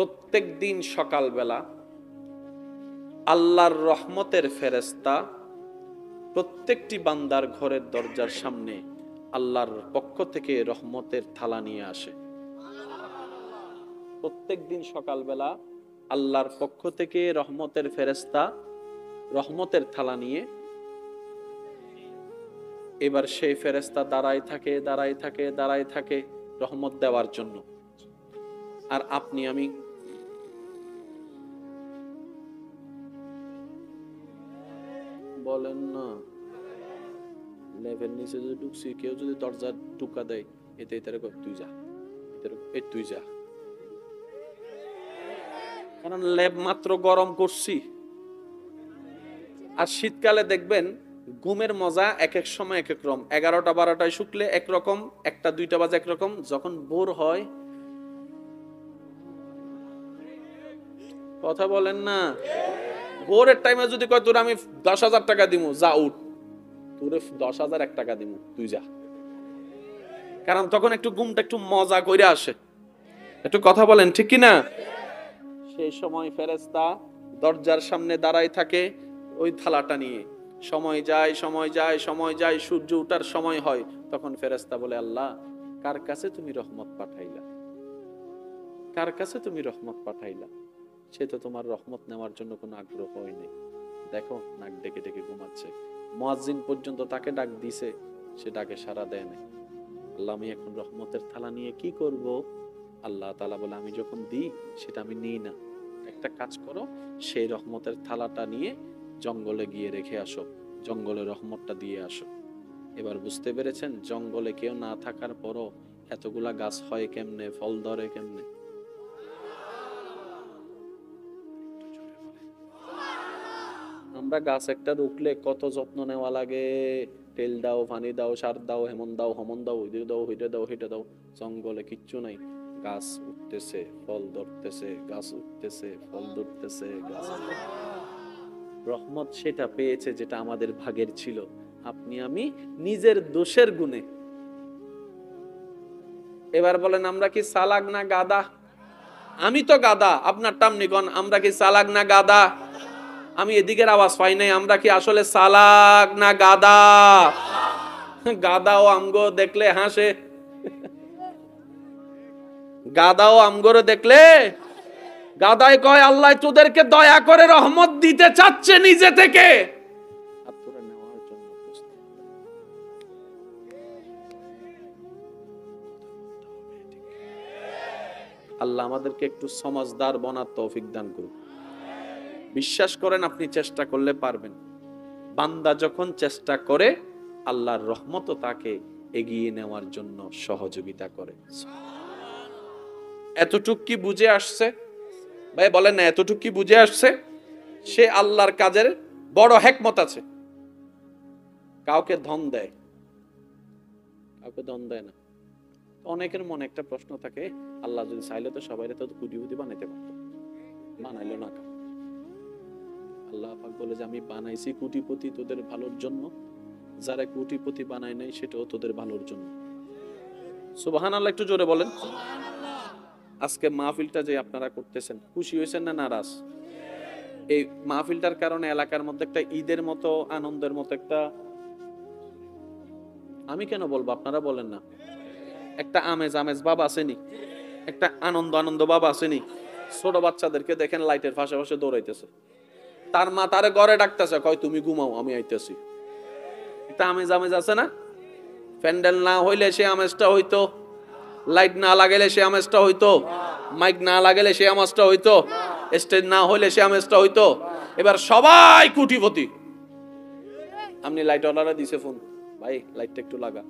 প্রত্যেক দিন সকালবেলা আল্লাহর রহমতের ফেরেশতা প্রত্যেকটি বান্দার ঘরের দরজার সামনে আল্লাহর পক্ষ থেকে রহমতের থালা নিয়ে আসে। প্রত্যেক দিন সকালবেলা আল্লাহর পক্ষ থেকে রহমতের ফেরেশতা রহমতের থালা নিয়ে, এবার সেই ফেরেশতা দাঁড়ায় থাকে রহমত দেওয়ার জন্য। আর আপনি আমি বলেন না, লেভেল নিচে যদি ঢুকছি, কেউ যদি দরজা টুকা দেয়, এতে তুই যা, কারণ লেব মাত্র গরম করছি। আর শীতকালে দেখবেন ঘুমের মজা এক এক সময় এক এক রকম। 11টা 12টায় শুকলে একরকম, 1টা 2টা বাজে একরকম। যখন ভোর হয়, কথা বলেন না, ভোরের টাইমে যদি কয় তোর আমি 10,000 টাকা দিমু, যা উঠ, তোরে 10,001 টাকা দিমু, তুই যা। কারণ তখন একটু ঘুমটা একটু মজা কইরা আসে। একটু কথা বলেন ঠিক কি না? সেই সময় ফেরেশতা দরজার সামনে দাঁড়ায় থাকে ওই থালাটা নিয়ে। সময় যায়, সূর্য ওঠার সময় হয়, তখন ফেরেশতা বলে, আল্লাহ, কার কাছে তুমি রহমত পাঠাইলা? সে তো তোমার রহমত নেওয়ার জন্য কোনো আগ্রহ হয়নি। দেখো, নাক ডেকে ডেকে ঘুমাচ্ছে। মুয়াজ্জিন পর্যন্ত তাকে ডাক দিছে, সে ডাকে সাড়া দেয় নাই। আল্লাহ, আমি এখন রহমতের থালা নিয়ে কি করব? আল্লাহ তাআলা বলে, আমি যখন দিই সেটা আমি নিই না। একটা কাজ করো, সেই রহমতের থালাটা নিয়ে জঙ্গলে গিয়ে রেখে আসো, জঙ্গলে রহমতটা দিয়ে আসো। এবার বুঝতে পেরেছেন, জঙ্গলে কেউ না থাকার পরও এতগুলা গাছ হয় কেমনে, ফল ধরে কেমনে? আমরা গাছ একটা রুখলে কত যত্ন নেওয়া লাগে। তেল দাও, পানি দাও, সার দাও, হেমন দাও, হমন দাও, ওইটা দাও, ওইটা দাও, সেটা দাও। জঙ্গলে কিচ্ছু নাই, গাছ উঠতেছে, ফল ধরতেছে, গাছ উঠতেছে, ফল ধরতেছে, গাছ। রহমত সেটা পেয়েছে যেটা আমাদের ভাগের ছিল। আপনি আমি নিজের দোষের গুণে। এবার বলেন, আমরা কি চালাক না গাদা? আমি তো গাদা, আপনার টামনি কোন, আমরা কি চালাক না গাদা? আমি এদিকের আওয়াজ পাই নাই, আমরা কি আসলে চালাক না গাদা? গাদাও আমগো দেখলে হাসে, গাদাও আমগোরে দেখলে গাদাই কয়, আল্লাহ তোদেরকে দয়া করে রহমত দিতে চাচ্ছে নিজে থেকে। আল্লাহ আমাদেরকে একটু সমাজদার বনার তৌফিক দান করুন। বিশ্বাস করেন, আপনি চেষ্টা করলে পারবেন। বান্দা যখন চেষ্টা করে, আল্লাহর রহমতও তাকে এগিয়ে নেওয়ার জন্য সহযোগিতা করে। এতটুক কি বুঝে আসছে ভাই? বলেন না, এতটুক কি বুঝে আসছে? সে আল্লাহর কাজের বড় হিকমত আছে। কাউকে ধন দেয়, কাউকে ধন দেয় না। অনেকের মনে একটা প্রশ্ন থাকে, আল্লাহ যদি চাইলে তো সবাইরে তো কোটিপতি বানাইতে পারত, বানাইলো না। আল্লাহ পাক বলে যে, আমি বানাইছি কোটিপতি তোদের ভালোর জন্য, যারা কোটিপতি বানায় নাই সেটাও তোদের ভালোর জন্য। সুবহানাল্লাহ, একটু জোরে বলেন। আজকে মাহফিলটা যে আপনারা করতেছেন, খুশি হয়েছেন না নারাজ? এই মাহফিলটার কারণে এলাকার মধ্যে একটা ঈদের মতো, আনন্দের মতো একটা, আমি কেন বলবো, আপনারা বলেন না, একটা আমেজ ভাব আসেনি? একটা আনন্দ ভাব আসেনি? ছোট বাচ্চাদেরকে দেখেন লাইটের পাশে দৌড়াইতেছে, তার মা তারে ঘরে ডাকতেছে, কয় তুমি ঘুমাও, আমি আইতেছি। একটা আমেজ আছে না? প্যান্ডেল না হইলে সে আমেজটা হইতো, লাইট না লাগাইলে সে আমেজটা হইতো, মাইক না লাগাইলে সে আমেজটা হইতো, স্টেজ না হইলে সে আমেজটা হইতো। এবার সবাই কোটিপতি। আপনি লাইট ওয়ালারা দিছে ফোন, ভাই লাইটটা একটু লাগা,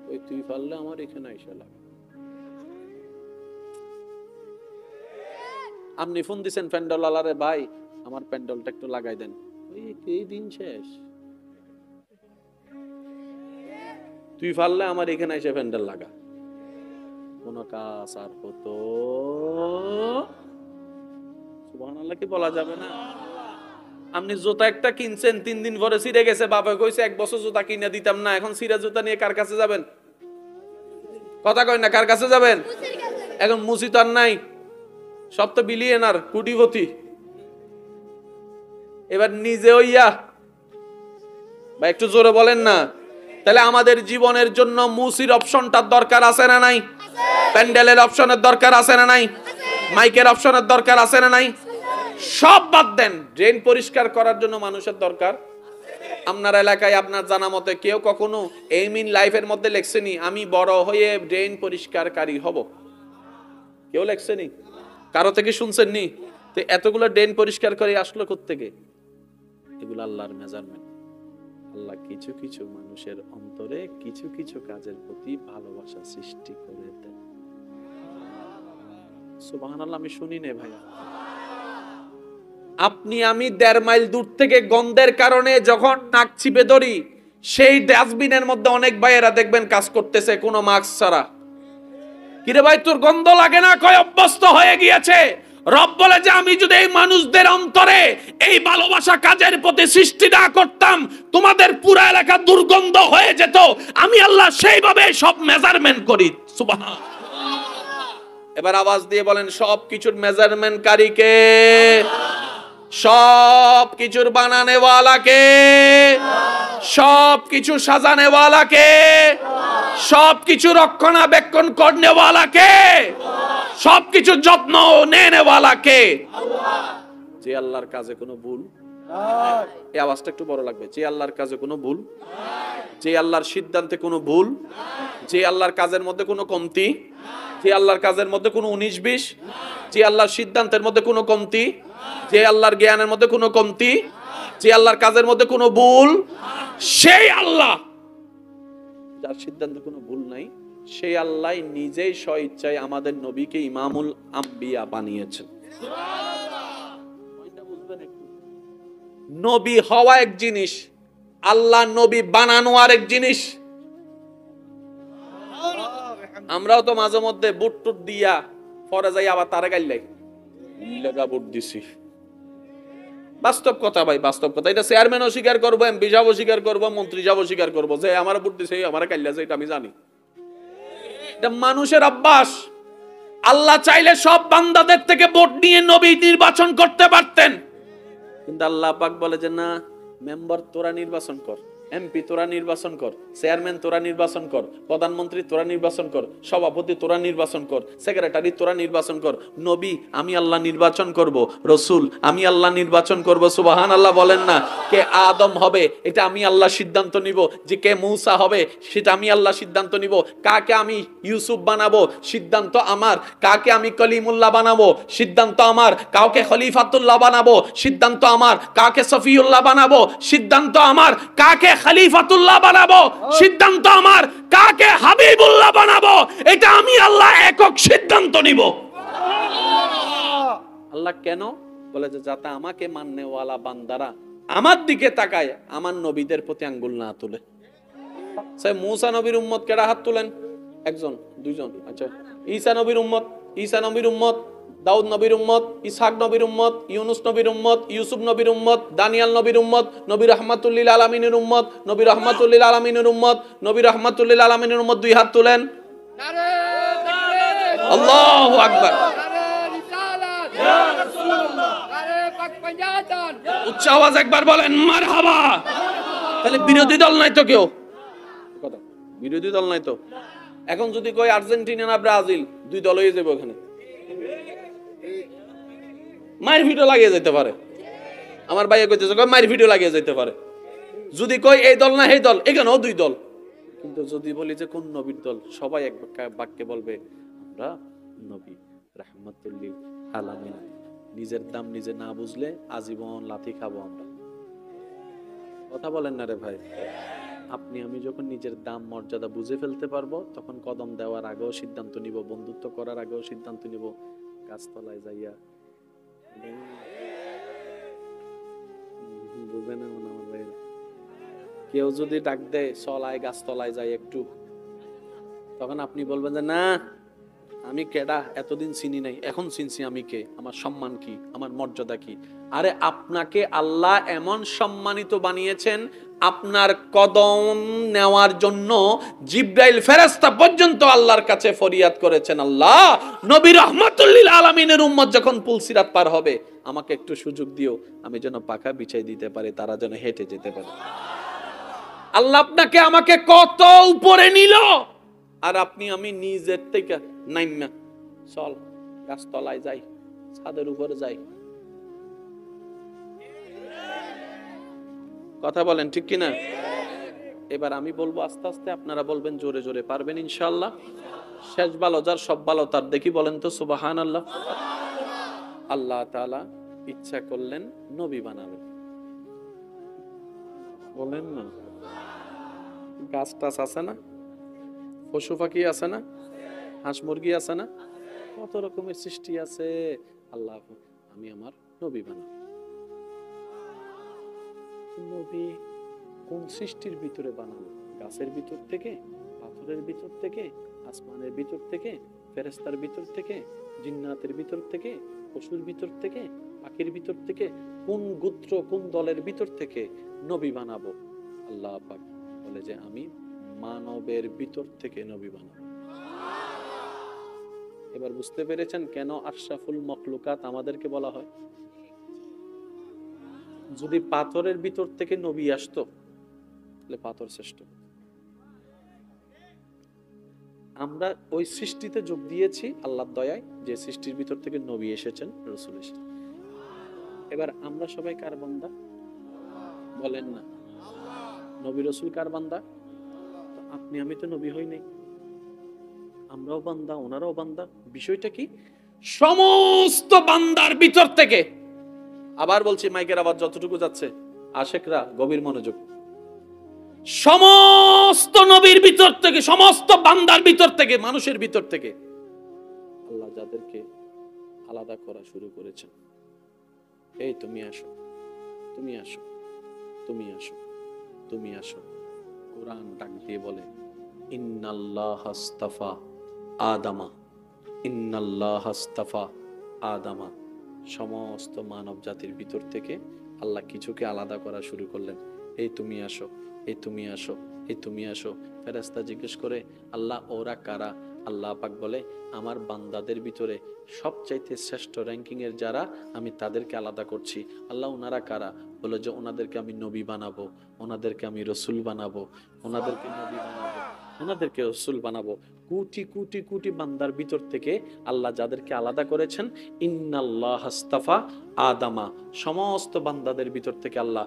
ওই তুই পারলে আমার এখানে এসে লাগা। আপনি ফোন দিছেন প্যান্ডেল ওয়ালারে, ভাই আমার প্যান্ডেলটা একটু লাগাই দেন, এই দিন শেষ। তুই পারলে আমার এখানে এসে প্যান্ডেল লাগা। কোন কাজ আর হতো? সুবহানাল্লাহ কি বলা যাবে না? আপনি জুতা একটা কিনছেন, 3 দিন পরে ছিঁড়ে গেছে, বাবা কইছে 1 বছর জুতা কিনে দিতাম না, এখন ছিঁড়া জুতা নিয়ে কার কাছে যাবেন? কথা কই না, কার কাছে যাবেন? এখন মুসি তো আর নাই, সব তো বিলিয়নার, কোটিপতি। এবার নিজে হইয়া, বা একটু জোরে বলেন না। তাহলে আমাদের জীবনের জন্য মুসির অপশনটার দরকার আছে না নাই? প্যান্ডেলের অপশনের দরকার আছে না নাই? মাইকের অপশনের দরকার আছে না নাই? সব বাদ দেন, ড্রেন পরিষ্কার করার জন্য মানুষের দরকার। আপনার এলাকায় আপনার জানা মতে কেউ কখনো এইম ইন লাইফের মধ্যে লেখছেনি আমি বড় হয়ে ড্রেন পরিষ্কারকারী হব? কেউ লেখছেনি? কারো থেকে শুনছেন নি? তো এতগুলো ড্রেন পরিষ্কার করে আসলো কোত্থেকে? এগুলো আল্লাহর মেজারমেন্ট। আল্লাহ কিছু কিছু মানুষের অন্তরে কিছু কিছু কাজের প্রতি ভালোবাসা সৃষ্টি করে দেন। সুবহানাল্লাহ, আমি শুনি নে ভাইয়া। আপনি আমি 1.5 মাইল দূর থেকে গন্ধের কারণে যখন নাক চিপে ধরি, সেই ডাস্টবিনের মধ্যে অনেক ভাইয়েরা দেখবেন কাজ করতেছে কোনো মাস্ক ছাড়া। কিরে ভাই তোর গন্ধ লাগে না? কয় অভ্যস্ত হয়ে গিয়েছে। রব বলে যে আমি যদি এই মানুষদের অন্তরে এই ভালোবাসা কাজের প্রতি সৃষ্টি না করতাম, তোমাদের পুরো এলাকা দুর্গন্ধ হয়ে যেত। আমি আল্লাহ সেইভাবে সব মেজারমেন্ট করি। সুবহানাল্লাহ। এবার আওয়াজ দিয়ে বলেন, সব কিছুর মেজারমেন্ট কারী কে? সব কিছুর বানানে ওয়ালা কে? সব কিছু সাজানে ওয়ালা কে? সব কিছু রক্ষণাবেক্ষণ করনে ওয়ালা কে? সব কিছু যত্ন নেনে ওয়ালা কে? যে আল্লাহর কাজে কোনো ভুল নাই। এই আওয়াজটা একটু বড় লাগবে। যে আল্লাহর কাজে কোনো ভুল নাই, যে আল্লাহর সিদ্ধান্তে কোনো ভুল নাই, যে আল্লাহর কাজের মধ্যে কোনো কমতি, যে আল্লাহর কাজের মধ্যে কোনো 19-20, যে আল্লাহর সিদ্ধান্তের মধ্যে কোনো কমতি, যে আল্লাহর জ্ঞানের মধ্যে কোনো কমতি, যে আল্লাহর কাজের মধ্যে কোনো ভুল, সেই আল্লাহ যার সিদ্ধান্তে কোনো ভুল নাই, সেই আল্লাহ নিজেই স্বইচ্ছায় আমাদের নবীকে ইমামুল আম্বিয়া বানিয়েছেন। নবী হওয়া এক জিনিস, আল্লাহ নবী বানানো আরেক জিনিস। আমরাও তো মাঝে মধ্যে বুট টুট দিয়া পরে যাই আবার তারে গাইলাই লেগা বুট দিছি। বাস্তব কথা ভাই, বাস্তব কথা। এটা চেয়ারম্যান অস্বীকার করবো, এমপি সাহেব অস্বীকার করবো, মন্ত্রী সাহেব অস্বীকার করবো যে আমার বুট দিছে, আমার কাইলাছে, এটা আমি জানি। এটা মানুষের অভ্যাস। আল্লাহ চাইলে সব বান্দাদের থেকে ভোট নিয়ে নবী নির্বাচন করতে পারতেন, কিন্তু আল্লাহ পাক বলে যে না, মেম্বার তোরা নির্বাচন কর, এমপি তোরা নির্বাচন কর, চেয়ারম্যান তোরা নির্বাচন কর, প্রধানমন্ত্রী তোরা নির্বাচন কর, সভাপতি তোরা নির্বাচন কর, সেক্রেটারি তোরা নির্বাচন কর। নবী আমি আল্লাহ নির্বাচন করব, রসুল আমি আল্লাহ নির্বাচন করব। সুবহানাল্লাহ বলেন না। কে আদম হবে এটা আমি আল্লাহ সিদ্ধান্ত নিব, যে কে মূসা হবে সেটা আমি আল্লাহ সিদ্ধান্ত নিব, কাকে আমি ইউসুফ বানাবো সিদ্ধান্ত আমার, কাকে আমি কলিমুল্লাহ বানাবো সিদ্ধান্ত আমার, কাউকে খলিফাতুল্লাহ বানাবো সিদ্ধান্ত আমার, কাকে সফিউল্লাহ বানাবো সিদ্ধান্ত আমার, কাকে খলিফাতুল্লাহ বানাবো সিদ্ধান্ত আমার, কাকে হাবিবুল্লাহ বানাবো এটা আমি আল্লাহ একক সিদ্ধান্ত নিব। আল্লাহ কেন বলে যে যাতে আমাকে মাননেওয়ালা বান্দারা আমার দিকে তাকায়, আমার নবীদের প্রতি আঙ্গুল না তুলে। সে মূসা নবীর উম্মত কেডা? হাত তুলেন। একজন, দুইজন, আচ্ছা। ঈসা নবীর উম্মত, ঈসা নবীর উম্মত, দাউদ নবীর উম্মত, ইসহাক নবীর উম্মত, ইউনুস নবীর উম্মত, ইউসুফ নবীর উম্মত, দানিয়াল নবীর উম্মত, নবী রাহমাতুল লিল আলামিনের উম্মত, নবী রাহমাতুল লিল আলামিনের উম্মত, নবী রাহমাতুল লিল আলামিনের উম্মত। দুই হাত তুলেন। আল্লাহু আকবার। উচ্চ আওয়াজ একবার বলেন মারহাবা। তাহলে বিরোধী দল নাই তো কেউ? কথা, বিরোধী দল নাই তো। এখন যদি কই আর্জেন্টিনা না ব্রাজিল, দুই দল হয়ে যাবে ওখানে, মায়ের ভিডিও লাগিয়ে যেতে পারে। আমার ভাইয়া কইতেছে মায়ের ভিডিও লাগিয়ে যেতে পারে। যদি কই এই দল না এই দল, এখানেও দুই দল। কিন্তু যদি বলি যে কোন নবীর দল, সবাই এক বাক্যে বলবে আমরা নবী রাহমাতুল লিল আলামিন। নিজের দাম নিজে না বুঝলে আজীবন লাথি খাবো আমরা। কথা বলেন না রে ভাই। আপনি আমি যখন নিজের দাম মর্যাদা বুঝে ফেলতে পারবো, তখন কদম দেওয়ার আগেও সিদ্ধান্ত নিব, বন্ধুত্ব করার আগেও সিদ্ধান্ত নিব, গাছতলায় যাইয়া বুঝে না আমার ভাই। কেউ যদি ডাক দেয় চলায় গাছতলায় যাই একটু, তখন আপনি বলবেন যে না আমি কেডা এতদিন চিনি নাই, এখন চিনছি আমি কে, আমার সম্মান কি, আমার মর্যাদা কি। আরে আপনাকে আল্লাহ এমন সম্মানিত বানিয়েছেন, আপনার কদম নেওয়ার জন্য জিব্রাইল ফেরেশতা পর্যন্ত আল্লাহর কাছে ফরিয়াদ করেছেন, আল্লাহ নবী রাহমাতুল লিল আলামিনের উম্মত যখন পুলসিরাত পার হবে, আমাকে একটু সুযোগ দিও, আমি যেন পাখা বিছাই দিতে পারি, তারা যেন হেঁটে যেতে পারে। আল্লাহ আপনাকে আমাকে কত উপরে নিল, আর আপনি আমি নিজের থেকে নাইমা চল গাছতলায় যাই, ছাদের উপরে যাই। কথা বলেন ঠিক কিনা? এবার আমি বলবো আস্তে আস্তে, আপনারা বলবেন জোরে জোরে, পারবেন ইনশাআল্লাহ? শেষ ভালো যার, সব ভালো তার, দেখি বলেন তো সুবহানাল্লাহ। আল্লাহ তাআলা ইচ্ছা করলেন নবী বানাবেন, বলেন না? গাছ টাছ আছে না, পশু পাখি আছে না, হাঁস মুরগি আছে না, কত রকমের সৃষ্টি আছে। আল্লাহ আমি আমার নবী বানাবো। নবী কোন সৃষ্টির ভিতরে বানাবো? গাছের ভিতর থেকে, পাথরের ভিতর থেকে, আসমানের ভিতর থেকে, ফেরেশতার ভিতর থেকে, জিন্নাতের ভিতর থেকে, পশুর ভিতর থেকে, পাখির ভিতর থেকে, কোন গোত্র কোন দলের ভিতর থেকে নবী বানাবো? আল্লাহ পাক বলে যে আমি মানবের ভিতর থেকে নবী বানাবো। এবার বুঝতে পেরেছেন কেন আশরাফুল মখলুকাত আমাদেরকে বলা হয়? যদি পাথরের ভিতর থেকে নবী আসতো তাহলে পাথর শ্রেষ্ঠ। আমরা ওই সৃষ্টিতে যোগ দিয়েছি আল্লাহর দয়ায়, যে সৃষ্টির ভিতর থেকে নবী এসেছেন, রাসূল এসেছেন। এবার আমরা সবাই কার বান্দা? বলেন না। নবী রাসূল কার বান্দা? আপনি আমি তো নবী হই নাই, আমরাও বান্দা, ওনারাও বান্দা। বিষয়টা কি? সমস্ত বান্দার ভিতর থেকে, আবার বলছি মাইকের আওয়াজ যতটুকু যাচ্ছে, আশেকরা গভীর মনোযোগ, সমস্ত নবীর ভিতর থেকে, সমস্ত বান্দার ভিতর থেকে, মানুষের ভিতর থেকে আল্লাহ যাদেরকে আলাদা করা শুরু করেছেন, এই তুমি আসো, তুমি আসো, তুমি আসো, তুমি আসো। কোরআন ডাক দিয়ে বলে ইন্নাল্লাহ আস্তাফা আদামা, ইন্নাল্লাহ আস্তাফা আদামা। সমস্ত মানব জাতির ভিতর থেকে আল্লাহ কিছুকে আলাদা করা শুরু করলেন। এই তুমি আসো, এই তুমি আসো, এই তুমি আসো। ফেরেশতা জিজ্ঞেস করে আল্লাহ ওরা কারা? আল্লাহ পাক বলে আমার বান্দাদের ভিতরে সবচাইতে শ্রেষ্ঠ র্যাঙ্কিং এর যারা, আমি তাদেরকে আলাদা করছি। আল্লাহ ওনারা কারা? বলে যে ওনাদেরকে আমি নবী বানাবো, ওনাদেরকে আমি রসুল বানাবো, ওনাদেরকে নবী বানাবো, ওনাদেরকে রসুল বানাবো। কোটি কোটি কোটি বান্দার ভিতর থেকে আল্লাহ যাদেরকে আলাদা করেছেন, ইন্নাল্লাহ আস্তাফা আদামা, সমস্ত বান্দাদের ভিতর থেকে আল্লাহ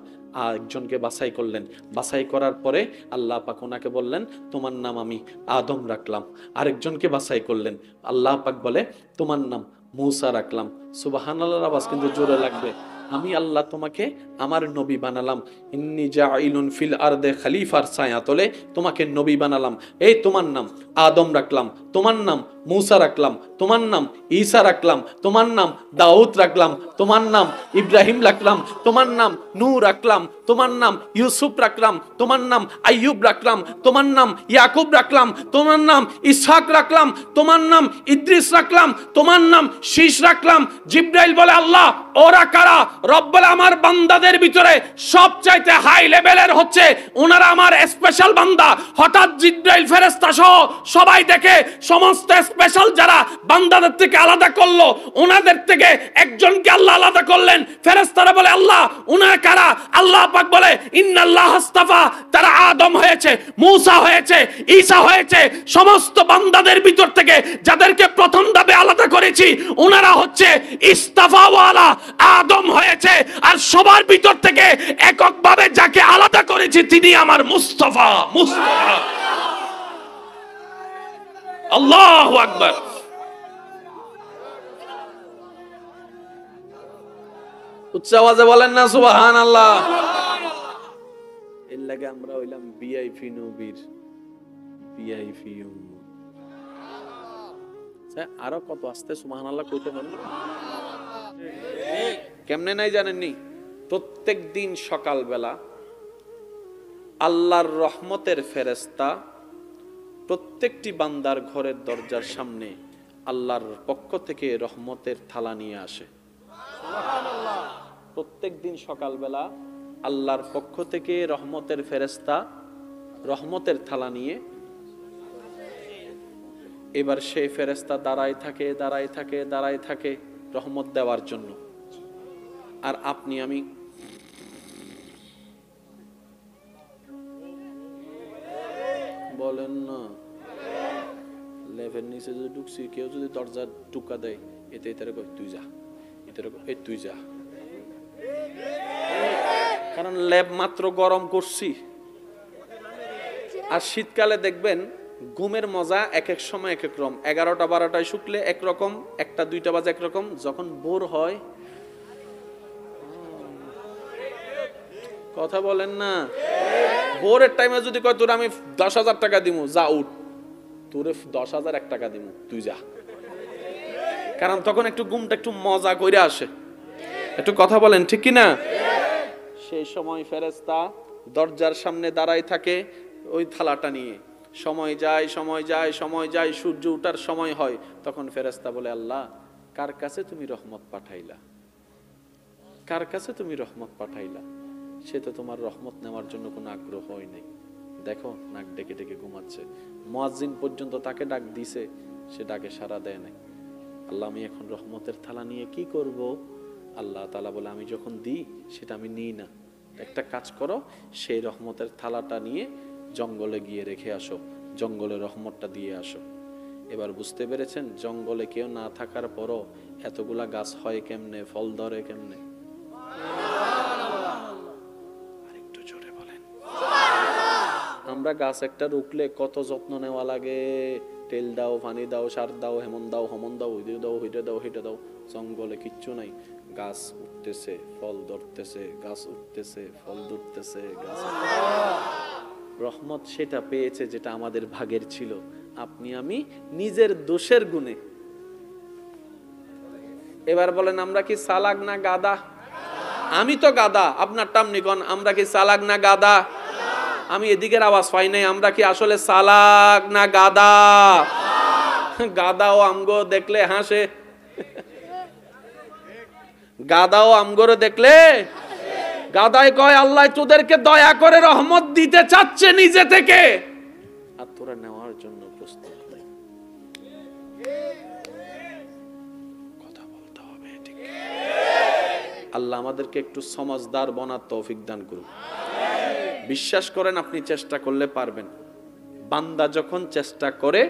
একজনকে বাছাই করলেন। বাছাই করার পরে আল্লাহ পাক ওনাকে বললেন তোমার নাম আমি আদম রাখলাম। আরেকজনকে বাছাই করলেন, আল্লাহ পাক বলে তোমার নাম মূসা রাখলাম। সুবহানাল্লাহর আওয়াজ কিন্তু জোরে লাগবে। আমি আল্লাহ তোমাকে আমার নবী বানালাম, ইন্নী জাইলুন ফিল আরদে খলিফার ছায়াতলে তোমাকে নবী বানালাম। এই তোমার নাম আদম রাখলাম, তোমার নাম মূসা রাখলাম, তোমার নাম ঈসা রাখলাম, তোমার নাম দাউদ রাখলাম, তোমার নাম ইব্রাহিম রাখলাম, তোমার নাম নূহ রাখলাম, তোমার নাম ইউসুফ রাখলাম, তোমার নাম আইয়ুব রাখলাম, তোমার নাম ইয়াকুব রাখলাম, তোমার নাম ইসহাক রাখলাম, তোমার নাম ইদ্রিস রাখলাম, তোমার নাম শীষ রাখলাম। জিব্রাইল বলে আল্লাহ ওরা কারা? রব বলে আমার বান্দাদের ভিতরে সবচাইতে হাই লেভেলের হচ্ছে ওনারা আমার স্পেশাল বান্দা। হঠাৎ জিব্রাইল ফেরেশতা সহ সবাই দেখে সমস্ত স্পেশাল যারা বান্দাদের থেকে আলাদা করলো, ওনাদের থেকে একজনকে আল্লাহ আলাদা করলেন। ফেরেশতারা বলে আল্লাহ ওনারা কারা? আল্লাহ পাক বলে ইন্নাল্লাহ আস্তাফা, তারা আদম হয়েছে, মূসা হয়েছে, ঈসা হয়েছে। সমস্ত বান্দাদের ভিতর থেকে যাদেরকে প্রথম ধাপে আলাদা করেছি ওনারা হচ্ছে ইস্তাফাওয়ালা, আদম হয়েছে। আর সবার ভিতর থেকে এককভাবে যাকে আলাদা করেছি তিনি আমার মুস্তাফা। মুস্তাফা, আল্লাহু আকবার। উচ্চ আওয়াজে বলেন না সুবহানাল্লাহ। এর লাগে আমরা হইলাম ভিআইপি নবীর ভিআইপি। আরো কত আস্তে সুবহানাল্লাহ কইতে পারেন? কেমনে নাই জানেননি? প্রত্যেক দিন সকালবেলা আল্লাহর রহমতের ফেরেশতা প্রত্যেকটি বান্দার ঘরের দরজার সামনে আল্লাহর পক্ষ থেকে রহমতের থালা নিয়ে আসে। প্রত্যেক দিন সকালবেলা আল্লাহর পক্ষ থেকে রহমতের ফেরেশতা রহমতের থালা নিয়ে, এবার সেই ফেরেশতা দাঁড়ায় থাকে রহমত দেওয়ার জন্য। আর আপনি আমি বলেন না, লেভেল নিচে যদি ঢুকছি, কেউ যদি দরজা টুকা দেয়, এতে তুই যা, তুই যা, কারণ ল্যাব মাত্র গরম করছি। আর শীতকালে দেখবেন ঘুমের মজা এক এক সময় এক এক রকম। 11টা 12টায় শুকলে একরকম, 1টা 2টা বাজে একরকম, যখন ভোর হয়, কথা বলেন না, ভোরের টাইমে যদি কয় তোর আমি 10,000 টাকা দিমু, যা উঠ, তোরে 10,001 টাকা দিমু, তুই যা। কারণ তখন একটু ঘুমটা একটু মজা করে আসে। একটু কথা বলেন ঠিক কিনা? সেই সময় ফেরেশতা দরজার সামনে দাঁড়ায় থাকে ওই থালাটা নিয়ে। সময় যায়, সূর্য ওঠার সময় হয়, তখন ফেরেশতা বলে, আল্লাহ, কার কাছে তুমি রহমত পাঠাইলা? কার কাছে তুমি রহমত পাঠাইলা? সে তো তোমার রহমত নেওয়ার জন্য কোনো আগ্রহ হয় নাই। দেখো, নাক ডেকে ডেকে ঘুমাচ্ছে। মুয়াজ্জিন পর্যন্ত তাকে ডাক দিছে, সে ডাকে সাড়া দেয় নাই। আল্লাহ, আমি এখন রহমতের থালা নিয়ে কি করব? আল্লাহ তাআলা বলে, আমি যখন দিই সেটা আমি নিই না। একটা কাজ করো, সেই রহমতের থালাটা নিয়ে জঙ্গলে গিয়ে রেখে আসো, জঙ্গলে রহমতটা দিয়ে আসো। এবার বুঝতে পেরেছেন, জঙ্গলে কেউ না থাকার পরও এতগুলা গাছ হয় কেমনে, ফল ধরে কেমনে? আরেকটু জোরে বলেন। আমরা গাছ একটা রুখলে কত যত্ন নেওয়া লাগে। তেল দাও, পানি দাও, সার দাও, হেমন দাও, হমন দাও, ওইটা দাও, ওইটা দাও, হেঁটে দাও। জঙ্গলে কিচ্ছু নাই, গাছ উঠতেছে, ফল ধরতেছে, গাছ উঠতেছে, ফল ধরতেছে, গাছ। রহমত সেটা পেয়েছে যেটা আমাদের ভাগের ছিল। আপনি আমি নিজের দোষের গুণে। এবার বলেন, আমরা কি চালাক না গাদা? আমি তো গাদা, আপনার টামনিকন, আমরা কি চালাক না গাদা? আমি এদিকের আওয়াজ পাই নাই, আমরা কি আসলে চালাক না গাদা? গাদাও আমগো দেখলে হাসে, গাদাও আমগো দেখলে গাদাই কয়, আল্লাহ তোদেরকে দয়া করে রহমত দিতে চাচ্ছে নিজে থেকে, আর তোরা নেওয়ার জন্য প্রস্তুত নেই। কথা বলতে হবে ঠিক। আল্লাহ আমাদেরকে একটু সমঝদার বনার তৌফিক দান করুন। বিশ্বাস করেন, আপনি চেষ্টা করলে পারবেন। বান্দা যখন চেষ্টা করে,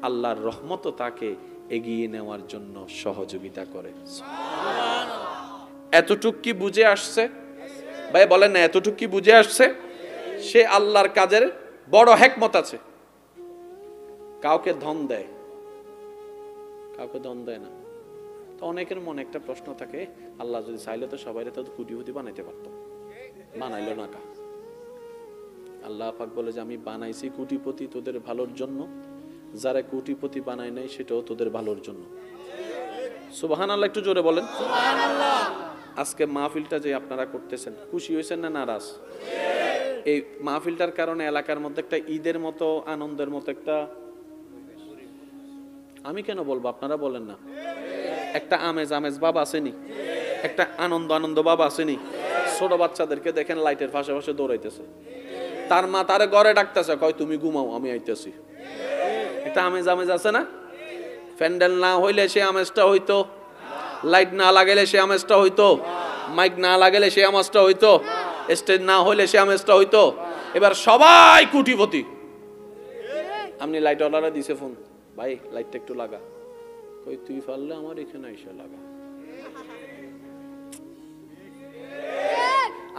আল্লাহর রহমতও তাকে এগিয়ে নেওয়ার জন্য সহযোগিতা করে। এতটুক কি বুঝে আসছে ভাই? বলেন না, এতটুক কি বুঝে আসছে? সে আল্লাহর কাজের বড় হিকমত আছে। কাউকে ধন দেয়, কাউকে ধন দেয় না। তো অনেকের মনে একটা প্রশ্ন থাকে, আল্লাহ যদি চাইলে তো সবাই তো কোটিপতি বানাইতে পারতো, বানাইলো না কা? আল্লাহ পাক বলে যে, আমি বানাইছি কোটিপতি তোদের ভালোর জন্য, যারা কোটিপতি বানায় নাই সেটাও তোদের ভালোর জন্য। সুবহানাল্লাহ, একটু জোরে বলেন সুবহানাল্লাহ। আজকে মাহফিলটা যে আপনারা করতেছেন, খুশি হয়েছেন না নারাজ? এই মাহফিলটার কারণে এলাকার মধ্যে একটা ঈদের মতো, আনন্দের মতো একটা, আমি কেন বলবো, আপনারা বলেন না, একটা আমেজ আমেজ ভাব আসেনি? একটা আনন্দ আনন্দ ভাব আসেনি? ছোট বাচ্চাদেরকে দেখেন লাইটের পাশে পাশে দৌড়াইতেছে, তার মা তারে ঘরে ডাকতেছে, কয় তুমি ঘুমাও, আমি আইতেছি। একটা আমেজ আমেজ আছে না? প্যান্ডেল না হইলে সে আমেজটা হইতো, লাইট না লাগাইলে সে আমেজটা হইতো, মাইক না লাগাইলে সে আমেজটা হইতো, স্টেজ না হইলে সে আমেজটা হইতো। এবার সবাই কোটিপতি। আপনি লাইট অর্ডারে দিছে ফোন, ভাই লাইটটা একটু লাগা, কই তুই পারলে আমার এখানে এসে লাগা।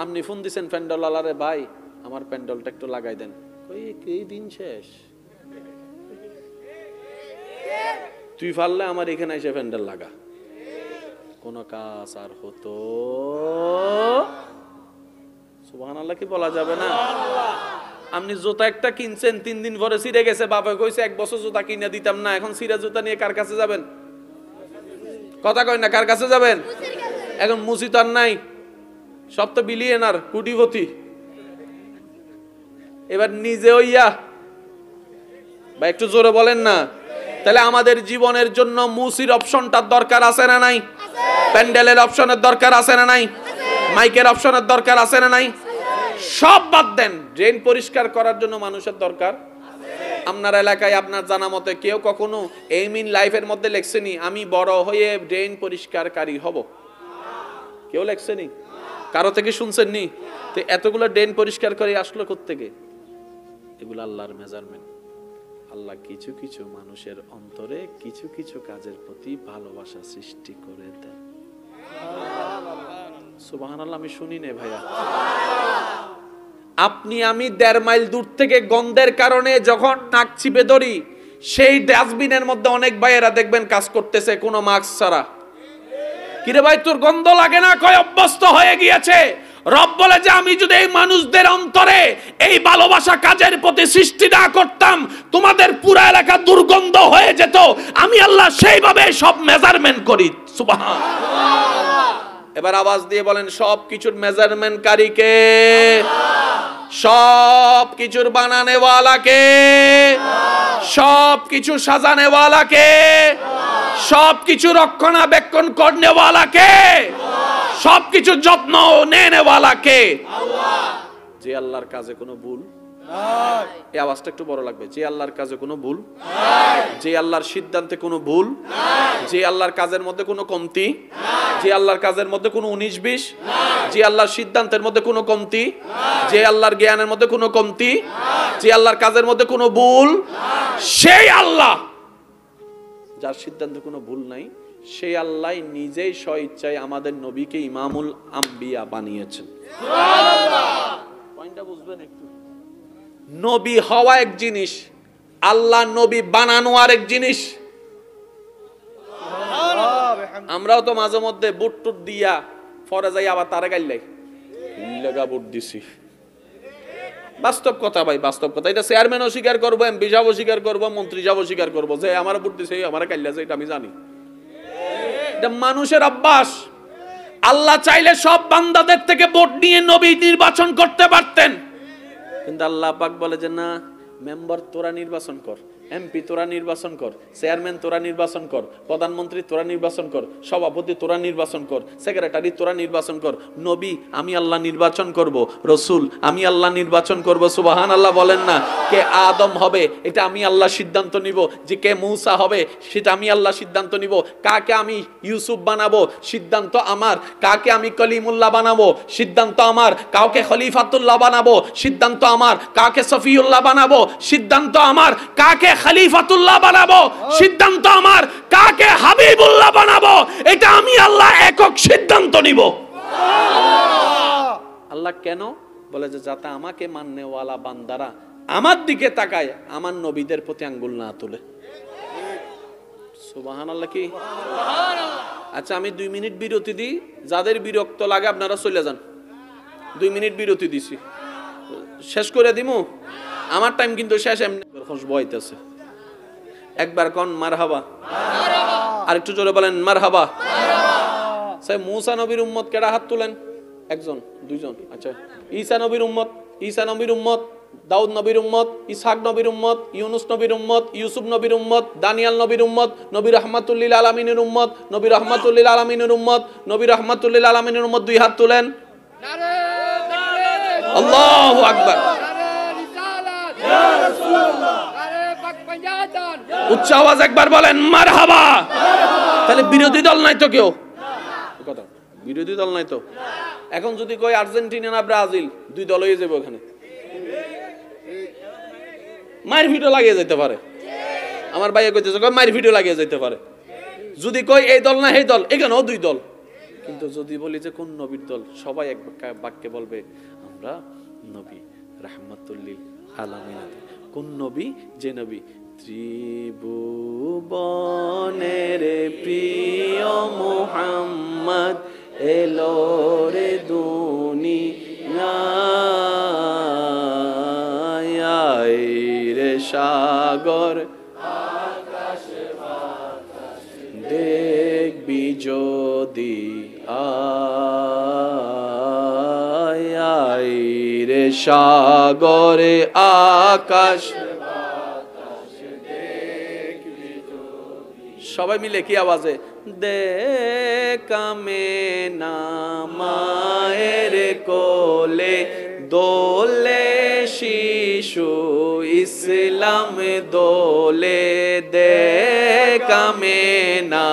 আপনি ফোন দিছেন প্যান্ডেল ওয়ালারে, ভাই আমার প্যান্ডেলটা একটু লাগাই দেন, কই এই দিন শেষ, তুই পারলে আমার এখানে এসে প্যান্ডেল লাগা। কোন কাজ আর হতো? সুবহানাল্লাহ কি বলা যাবে না? আপনি জুতা একটা কিনছেন, 3 দিন পরে ছিঁড়ে গেছে, বাবা কইছে 1 বছর জুতা কিনে দিতাম না, এখন ছিঁড়া জুতা নিয়ে কার কাছে যাবেন? কথা কয় না, কার কাছে যাবেন? এখন মুসি তো আর নাই, সব তো বিলিয়নার, কোটিপতি। এবার নিজে হইয়া, বা একটু জোরে বলেন না, তাহলে আমাদের জীবনের জন্য মুসির অপশনটার দরকার আছে না নাই? প্যান্ডেলের অপশনের দরকার আছে না নাই? মাইকের অপশনের দরকার আছে না নাই? সব বাদ দেন, ড্রেন পরিষ্কার করার জন্য মানুষের দরকার। আপনার এলাকায় আপনার জানা মতে কেউ কখনো এইম ইন লাইফের মধ্যে লেখছেনি আমি বড় হয়ে ড্রেন পরিষ্কারকারী হব? কেউ লেখছেনি? কারো থেকে শুনছেন নি? তো এতগুলো ড্রেন পরিষ্কার করে আসলো কোত্থেকে? এগুলো আল্লাহর মেজারমেন্ট। আল্লাহ কিছু কিছু মানুষের অন্তরে কিছু কিছু কাজের প্রতি ভালোবাসা সৃষ্টি করে দেন। সুবহানাল্লাহ, আমি শুনি নে ভাইয়া। আপনি আমি 1.5 মাইল দূর থেকে গন্ধের কারণে যখন নাক চিপে ধরি, সেই ডাস্টবিনের মধ্যে অনেক ভাইয়েরা দেখবেন কাজ করতেছে কোনো মাস্ক ছাড়া। কিরে ভাই তোর গন্ধ লাগে না? কয় অভ্যস্ত হয়ে গিয়েছে। রব বলে যে আমি যদি এই মানুষদের অন্তরে এই ভালোবাসা কাজের প্রতি সৃষ্টি না করতাম, তোমাদের পুরো এলাকা দুর্গন্ধ হয়ে যেত। আমি আল্লাহ সেইভাবে সব মেজারমেন্ট করি। সুবহানাল্লাহ। এবার আওয়াজ দিয়ে বলেন সব কিছুর মেজারমেন্ট কারী কে? সব কিছুর বানানে ওয়ালা কে? সব কিছু সাজানে ওয়ালা কে? সব কিছু রক্ষণাবেক্ষণ করনে ওয়ালা কে? সব কিছু যত্ন নেনে ওয়ালা কে? যে আল্লাহর কাজে কোনো ভুল নাই। এই আওয়াজটা একটু বড় লাগবে। যে আল্লাহর কাজে কোনো ভুল নাই, যে আল্লাহর সিদ্ধান্তে কোনো ভুল নাই, যে আল্লাহর কাজের মধ্যে কোনো কমতি নাই, যে আল্লাহর কাজের মধ্যে কোনো 19-20 নাই, যে আল্লাহর সিদ্ধান্তের মধ্যে কোনো কমতি নাই, যে আল্লাহর জ্ঞানের মধ্যে কোনো কমতি নাই, যে আল্লাহর কাজের মধ্যে কোনো ভুল নাই, সেই আল্লাহ যার সিদ্ধান্তে কোনো ভুল নাই, সেই আল্লাহ নিজেই স্বইচ্ছায় আমাদের নবীকে ইমামুল আম্বিয়া বানিয়েছেন। সুবহানাল্লাহ। পয়েন্টটা বুঝবেন একটু। নবী হওয়া এক জিনিস, আল্লাহ নবী বানানো আরেক জিনিস। আমরাও তো মাঝে মধ্যে বুট টুট দিয়া ফরে যাই, আবার তারা গাইলাই লাগা বুট দিছি। বাস্তব কথা ভাই, বাস্তব কথা। এটা চেয়ারম্যানও স্বীকার করবো, এমপি সাহেবও স্বীকার করবো, মন্ত্রী সাহেবও স্বীকার করবো যে আমার বুট দিছে, আমার কাইলাছে, এটা আমি জানি। এটা মানুষের অভ্যাস। আল্লাহ চাইলে সব বান্দাদের থেকে ভোট নিয়ে নবী নির্বাচন করতে পারতেন, কিন্তু আল্লাহ পাক বলে যে না, মেম্বার তোরা নির্বাচন কর, এমপি তোরা নির্বাচন কর, চেয়ারম্যান তোরা নির্বাচন কর, প্রধানমন্ত্রী তোরা নির্বাচন কর, সভাপতি তোরা নির্বাচন কর, সেক্রেটারি তোরা নির্বাচন কর। নবী আমি আল্লাহ নির্বাচন করব, রসুল আমি আল্লাহ নির্বাচন করব। সুবহানাল্লাহ বলেন না? কে আদম হবে এটা আমি আল্লাহ সিদ্ধান্ত নিব, যে কে মূসা হবে সেটা আমি আল্লাহ সিদ্ধান্ত নিব, কাকে আমি ইউসুফ বানাবো সিদ্ধান্ত আমার, কাকে আমি কলিমুল্লাহ বানাবো সিদ্ধান্ত আমার, কাউকে খলিফাতুল্লাহ বানাবো সিদ্ধান্ত আমার, কাকে সফিউল্লাহ বানাবো সিদ্ধান্ত আমার, কাকে খলিফাতুল্লাহ বানাবো সিদ্ধান্ত আমার, কাকে হাবিবুল্লাহ বানাবো এটা আমি আল্লাহ একক সিদ্ধান্ত নিব। আল্লাহ কেন বলে যে যাতে আমাকে মাননেওয়ালা বান্দারা আমার দিকে তাকায়, আমার নবীদের প্রতি আঙ্গুল না তুলে। সুবহানাল্লাহ কি? আচ্ছা আমি 2 মিনিট বিরতি দিই, যাদের বিরক্ত লাগে আপনারা চলে যান। 2 মিনিট বিরতি দিছি, শেষ করে দিমু। আমার টাইম কিন্তু শেষ। এমনি খুশবু হইতেছে। একবার কোন মারহাবা, আর একটু জোরে বলেন মারহাবা। সেই মুসা নবীর উম্মত কেডা? হাত তুলেন। একজন, দুইজন। আচ্ছা, ঈসা নবীর উম্মত, ঈসা নবীর উম্মত, দাউদ নবীর উম্মত, ইসহাক নবীর উম্মত, ইউনুস নবীর উম্মত, ইউসুফ নবীর উম্মত, দানিয়াল নবীর উম্মত, নবী রাহমাতুল লিল আলামিনের উম্মত, নবী রাহমাতুল লিল আলামিনের উম্মত, নবী রাহমাতুল লিল আলামিনের উম্মত। 2 হাত তুলেন। আল্লাহু আকবার। উচ্চ আওয়াজ একবার বলেন মারহাবা। তাহলে বিরোধী দল নাই তো কেউ? কথা, বিরোধী দল নাই তো। এখন যদি কই আর্জেন্টিনা না ব্রাজিল, 2 দল হয়ে যাবে ওখানে, মায়ের ভিডিও লাগিয়ে যেতে পারে। আমার ভাইয়া কইতেছে মায়ের ভিডিও লাগিয়ে যেতে পারে। যদি কই এই দল না এই দল, এখানেও 2 দল। কিন্তু যদি বলি যে কোন নবীর দল, সবাই এক বাক্যে বলবে আমরা নবী রাহমাতুল লিল আলামিন। কোন নবী? যে নবী ত্রিভুবনের প্রিয় মুহাম্মদ এলো রে দুনিয়ায় রে সাগর দেখবি যদি আয় রে সাগরে আকাশ সবাই মিলে কি আওয়াজে? দেখামে না মায়ের কোলে দোলে শিশু ইসলাম দোলে, দেখামে না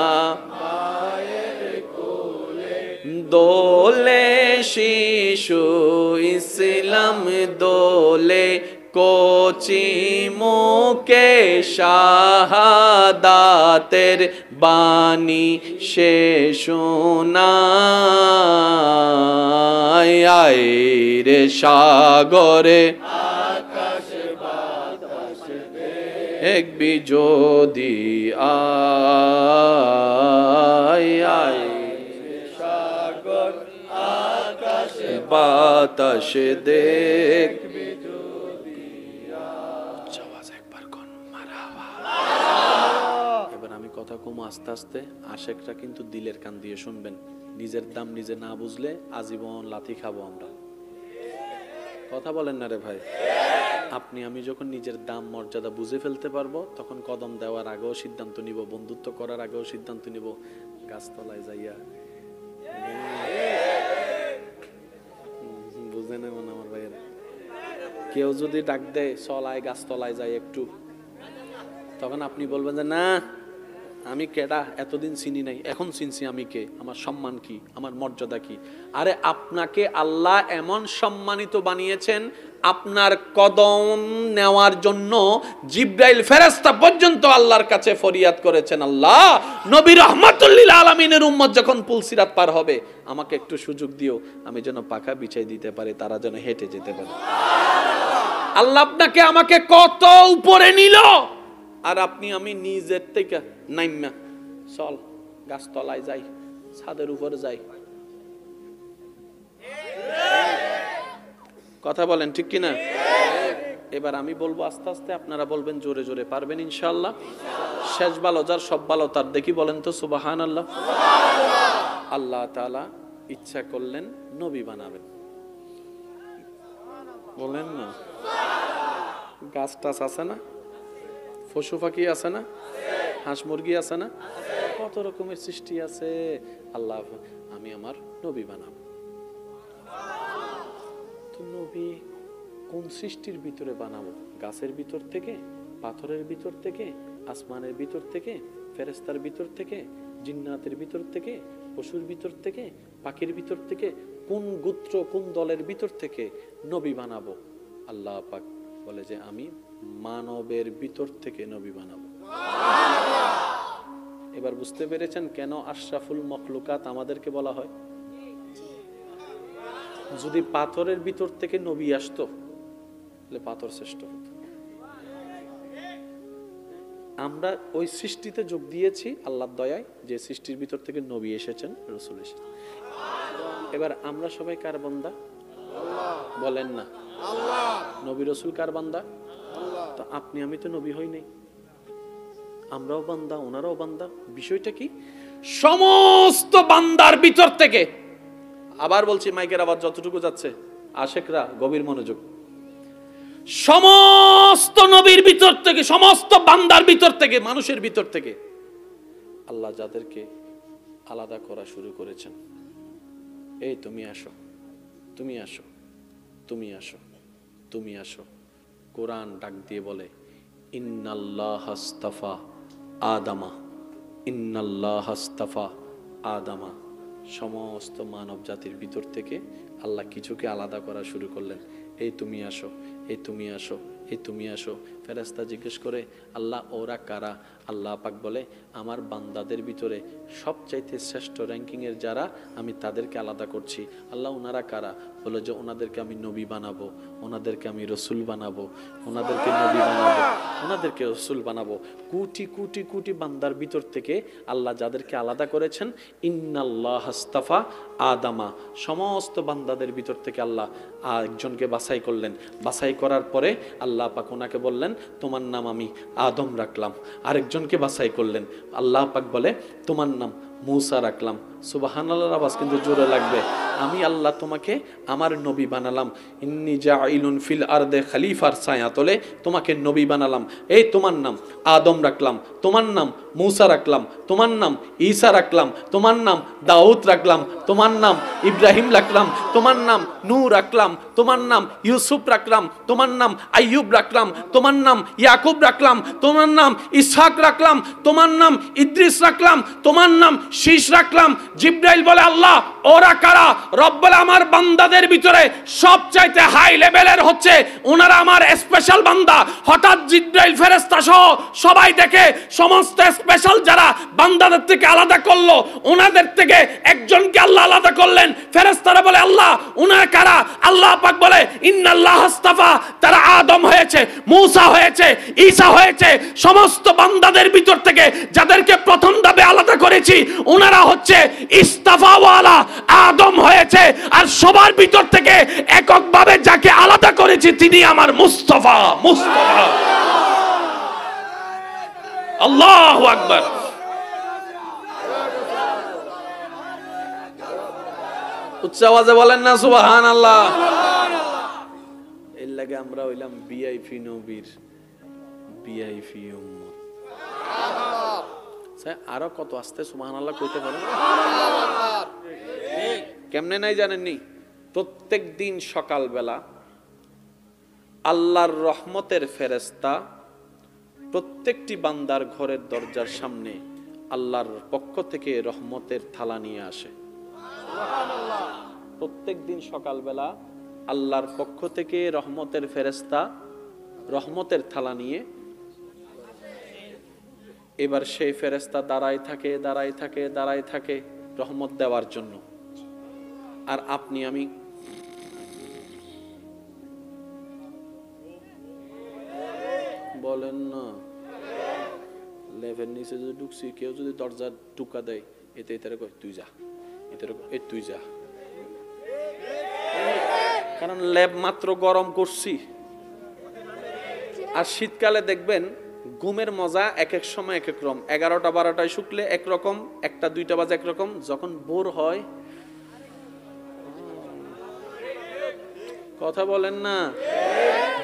দোলে শিশু ইসলাম দোলে, কোচি মুকে শাহাদাতের বাণী সে শোনায়। আয় রে সাগরে এক বিজোদি আয়, আয় সাগর আকাশ বাতাস দেখ। এবার আমি কথা কম আস্তে আস্তে, আশেকরা কিন্তু দিলের কান দিয়ে শুনবেন। নিজের দাম নিজে না বুঝলে আজীবন লাথি খাবো আমরা। কথা বলেন না রে ভাই? আপনি আমি যখন নিজের দাম মর্যাদা বুঝে ফেলতে পারবো, তখন কদম দেওয়ার আগেও সিদ্ধান্ত নিব, বন্ধুত্ব করার আগেও সিদ্ধান্ত নিব, গাছতলায় যাইয়া বুঝে নেবেন আমার ভাইয়েরা। কেউ যদি ডাক দেয় চল আয় গাছতলায় যাই একটু, তখন আপনি বলবেন যে না আমি কেডা, এতদিন চিনি নাই, এখন চিনছি আমি কে, আমার সম্মান কি, আমার মর্যাদা কি। আরে আপনাকে আল্লাহ এমন সম্মানিত বানিয়েছেন, আপনার কদম নেওয়ার জন্য জিব্রাইল ফেরেশতা পর্যন্ত আল্লাহর কাছে ফরিয়াদ করেছেন, আল্লাহ নবী রাহমাতুল লিল আলামিনের উম্মত যখন পুলসিরাত পার হবে, আমাকে একটু সুযোগ দিও, আমি যেন পাখা বিছাই দিতে পারি, তারা যেন হেঁটে যেতে পারে। আল্লাহ আপনাকে আমাকে কত উপরে নিল, আর আপনি আমি নিজের থেকে নাইমা চল গাছতলায় যাই, ছাদের উপরে যাই। কথা বলেন ঠিক কিনা? এবার আমি বলবো আস্তে আস্তে, আপনারা বলবেন জোরে জোরে, পারবেন ইনশাআল্লাহ? শেষ ভালো যার সব ভালো তার, দেখি বলেন তো সুবহানাল্লাহ। আল্লাহ তাআলা ইচ্ছা করলেন নবী বানাবেন, বলেন না? গাছ টাছ আছে না, পশু পাখি আছে না, হাঁস মুরগি আছে না, কত রকমের সৃষ্টি আছে। আল্লাহ আমি আমার নবী বানাবো। তো নবী কোন সৃষ্টির ভিতরে বানাবো? গাছের ভিতর থেকে, পাথরের ভিতর থেকে, আসমানের ভিতর থেকে, ফেরেশতার ভিতর থেকে, জিন্নাতের ভিতর থেকে, পশুর ভিতর থেকে, পাখির ভিতর থেকে, কোন গোত্র কোন দলের ভিতর থেকে নবী বানাবো? আল্লাহ পাক বলে যে আমি মানবের ভিতর থেকে নবী বানাবো। এবার বুঝতে পেরেছেন কেন আশরাফুল মখলুকাত আমাদেরকে বলা হয়? যদি পাথরের ভিতর থেকে নবী আসতো তাহলে পাথর শ্রেষ্ঠ হতো। আমরা ওই সৃষ্টিতে যোগ দিয়েছি আল্লাহর দয়ায়, যে সৃষ্টির ভিতর থেকে নবী এসেছেন, রাসূল এসেছেন। এবার আমরা সবাই কার বান্দা? বলেন না? নবী রাসূল কার বান্দা? তো আপনি আমি তো নবী হই নাই, আমরাও বান্দা, ওনারাও বান্দা। বিষয়টা কি? সমস্ত বান্দার ভিতর থেকে, আবার বলছি মাইকের আওয়াজ যতটুকু যাচ্ছে, আশেকরা গভীর মনোযোগ, সমস্ত নবীর ভিতর থেকে, সমস্ত বান্দার ভিতর থেকে, মানুষের ভিতর থেকে আল্লাহ যাদেরকে আলাদা করা শুরু করেছেন, এই তুমি আসো, তুমি আসো, তুমি আসো, তুমি আসো। কোরআন ডাক দিয়ে বলে ইন্নাল্লাহ আস্তাফা আদামা, ইন্নাল্লাহ আস্তাফা আদামা। সমস্ত মানব জাতির ভিতর থেকে আল্লাহ কিছুকে আলাদা করা শুরু করলেন। এই তুমি আসো, এই তুমি আসো, এই তুমি আসো। ফেরেশতা জিজ্ঞেস করে আল্লাহ ওরা কারা? আল্লাহ পাক বলে আমার বান্দাদের ভিতরে সবচাইতে শ্রেষ্ঠ র্যাঙ্কিংয়ের যারা, আমি তাদেরকে আলাদা করছি। আল্লাহ ওনারা কারা? বলে যে ওনাদেরকে আমি নবী বানাবো, ওনাদেরকে আমি রসুল বানাবো, ওনাদেরকে নবী বানাবো, ওনাদেরকে রসুল বানাবো। কোটি কোটি কোটি বান্দার ভিতর থেকে আল্লাহ যাদেরকে আলাদা করেছেন, ইন্নাল্লাহ আস্তাফা আদামা, সমস্ত বান্দাদের ভিতর থেকে আল্লাহ একজনকে বাছাই করলেন। বাছাই করার পরে আল্লাহ পাক ওনাকে বললেন তোমার নাম আমি আদম রাখলাম। আরেকজনকে বাছাই করলেন, আল্লাহ পাক বলে তোমার নাম মূসা রাখলাম। সুবহানাল্লাহর আওয়াজ কিন্তু জোরে লাগবে। আমি আল্লাহ তোমাকে আমার নবী বানালাম। ইন্নী জাইলুন ফিল আরদে খলিফার ছায়াতলে তোমাকে নবী বানালাম। এই তোমার নাম আদম রাখলাম, তোমার নাম মূসা রাখলাম, তোমার নাম ঈসা রাখলাম, তোমার নাম দাউদ রাখলাম, তোমার নাম ইব্রাহিম রাখলাম, তোমার নাম নূহ রাখলাম, তোমার নাম ইউসুফ রাখলাম, তোমার নাম আইয়ুব রাখলাম, তোমার নাম ইয়াকুব রাখলাম, তোমার নাম ইসহাক রাখলাম, তোমার নাম ইদ্রিস রাখলাম, তোমার নাম শীষ রাখলাম। জিব্রাইল বলে আল্লাহ ওরা কারা? রব বলে আমার বান্দাদের ভিতরে সবচাইতে হাই লেভেলের হচ্ছে ওনারা আমার স্পেশাল বান্দা। হঠাৎ জিব্রাইল ফেরেশতা সহ সবাই দেখে সমস্ত স্পেশাল যারা বান্দাদের থেকে আলাদা করলো, ওনাদের থেকে একজনকে আল্লাহ আলাদা করলেন। ফেরেশতারা বলে আল্লাহ ওনারা কারা? আল্লাহ পাক বলে ইন্নাল্লাহ আস্তাফা, তারা আদম হয়েছে, মূসা হয়েছে, ঈসা হয়েছে। সমস্ত বান্দাদের ভিতর থেকে যাদেরকে প্রথম ধাপে আলাদা করেছি ওনারা হচ্ছে ইস্তাফাওয়ালা, আদম হয়েছে। আর সবার ভিতর থেকে এককভাবে যাকে আলাদা করেছি তিনি আমার মুস্তাফা। মুস্তাফা, আল্লাহু আকবার। উচ্চ আওয়াজে বলেন না সুবহানাল্লাহ। এর লাগে আমরা হইলাম ভিআইপি নবীর ভিআইপি উম্মত। আরো কত আস্তে সুবহানাল্লাহ কইতে পারেন? কেমনে নাই জানেননি? প্রত্যেক দিন সকালবেলা আল্লাহর রহমতের ফেরেশতা প্রত্যেকটি বান্দার ঘরের দরজার সামনে আল্লাহর পক্ষ থেকে রহমতের থালা নিয়ে আসে। প্রত্যেক দিন সকালবেলা আল্লাহর পক্ষ থেকে রহমতের ফেরেশতা রহমতের থালা নিয়ে, এবার সেই ফেরেশতা দাঁড়ায় থাকে রহমত দেওয়ার জন্য। আর আপনি আমি বলেন না, লেভেল নিচে যদি ঢুকছি, কেউ যদি দরজা টুকা দেয়, এতে এটারে কয় তুই যা, এটারে কয় তুই যা। কারণ লেব মাত্র গরম করছি। আর শীতকালে দেখবেন ঘুমের মজা এক এক সময় এক এক রকম। 11টা 12টায় শুকলে একরকম, 1টা 2টা বাজে একরকম। যখন ভোর হয়, কথা বলেন না,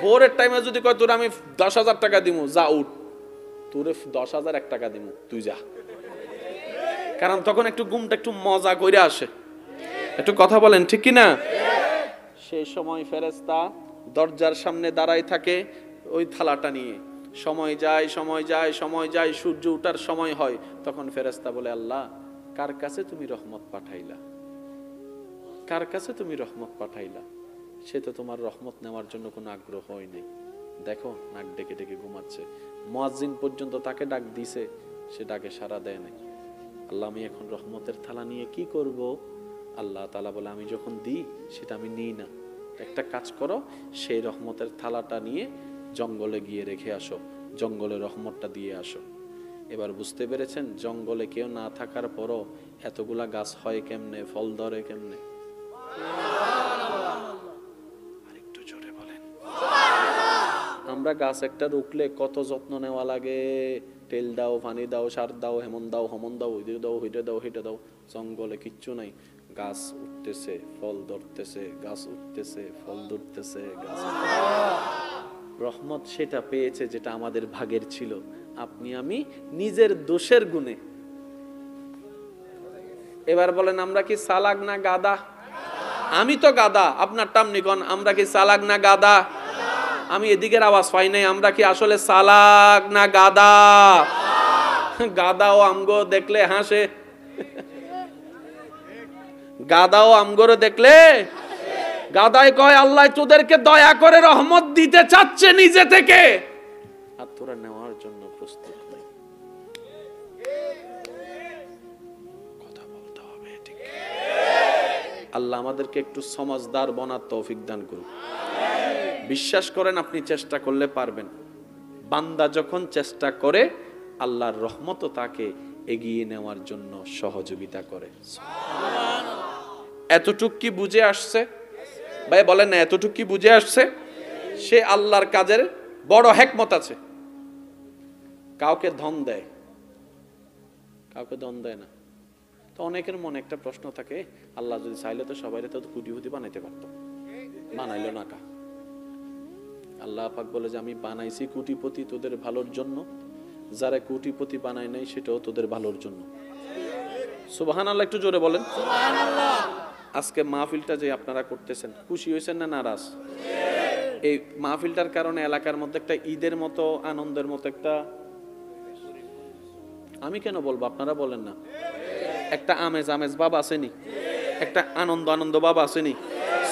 ভোরের টাইমে যদি কয় তোর আমি 10,000 টাকা দিমু, যা উঠ, তোরে 10,001 টাকা দিমু, তুই যা। কারণ তখন একটু ঘুমটা একটু মজা করে আসে। একটু কথা বলেন ঠিক কি না? সেই সময় ফেরেশতা দরজার সামনে দাঁড়ায় থাকে ওই থালাটা নিয়ে। সময় যায়, সূর্য ওঠার সময় হয়, তখন ফেরেশতা বলে আল্লাহ কার কাছে তুমি রহমত পাঠাইলা? কার কাছে তুমি রহমত পাঠাইলা? সে তো তোমার রহমত নেওয়ার জন্য কোনো আগ্রহ হয় নাই। দেখো নাক ডেকে ডেকে ঘুমাচ্ছে। মুয়াজ্জিন পর্যন্ত তাকে ডাক দিছে, সে ডাকে সাড়া দেয় নাই। আল্লাহ আমি এখন রহমতের থালা নিয়ে কি করব? আল্লাহ তাআলা বলে আমি যখন দিই সেটা আমি নিই না। একটা কাজ করো, সেই রহমতের থালাটা নিয়ে জঙ্গলে গিয়ে রেখে আসো, জঙ্গলে রহমতটা দিয়ে আসো। এবার বুঝতে পেরেছেন জঙ্গলে কেউ না থাকার পরও এতগুলা গাছ হয় কেমনে, ফল ধরে কেমনে? আরেকটু জোরে বলেন। আমরা গাছ একটা রুখলে কত যত্ন নেওয়া লাগে। তেল দাও, পানি দাও, সার দাও, হেমন দাও, হমন দাও, ওইটা দাও, ওইটা দাও, হেঁটে দাও। জঙ্গলে কিচ্ছু নাই, গাছ উঠতেছে, ফল ধরতেছে, গাছ উঠতেছে, ফল ধরতেছে, গাছ। রহমত সেটা পেয়েছে যেটা আমাদের ভাগের ছিল। আপনি আমি নিজের দোষের গুণে। এবার বলেন আমরা কি চালাক না গাদা? আমি তো গাদা, আপনার টামনি কোন? আমরা কি চালাক না গাদা? আমি এদিকের আওয়াজ পাই নাই। আমরা কি আসলে চালাক না গাদা? গাদাও আমগো দেখলে হাসে, গাদাও আমগোরে দেখলে গাদায় কয় আল্লাহ তোদেরকে দয়া করে রহমত দিতে চাচ্ছে নিজে থেকে, আর তোরা নেওয়ার জন্য প্রস্তুত নাই। কথা বলতে হবে ঠিক। আল্লাহ আমাদেরকে একটু সমাজদার বনার তৌফিক দান করুন। বিশ্বাস করেন আপনি চেষ্টা করলে পারবেন। বান্দা যখন চেষ্টা করে আল্লাহর রহমতও তাকে এগিয়ে নেওয়ার জন্য সহযোগিতা করে। এতটুক কি বুঝে আসছে ভাই? বলেন না, এতটুক কি বুঝে আসছে? সে আল্লাহর কাজের বড় হিকমত আছে। কাউকে ধন দেয়, কাউকে ধন দেয় না। তো অনেকের মনে একটা প্রশ্ন থাকে, আল্লাহ যদি চাইলে তো সবাই তো কোটিপতি বানাইতে পারতো, বানাইলো না কা? আল্লাহ পাক বলে যে আমি বানাইছি কোটিপতি তোদের ভালোর জন্য, যারা কোটিপতি বানায় নাই সেটাও তোদের ভালোর জন্য। সুবহানাল্লাহ, একটু জোরে বলেন সুবহানাল্লাহ। আজকে মাহফিলটা যে আপনারা করতেছেন, খুশি হয়েছেন না নারাজ? এই মাহফিলটার কারণে এলাকার মধ্যে একটা ঈদের মতো, আনন্দের মতো একটা, আমি কেন বলবো আপনারা বলেন না, একটা আমেজ আমেজ ভাব আসেনি, একটা আনন্দ আনন্দ ভাব আসেনি?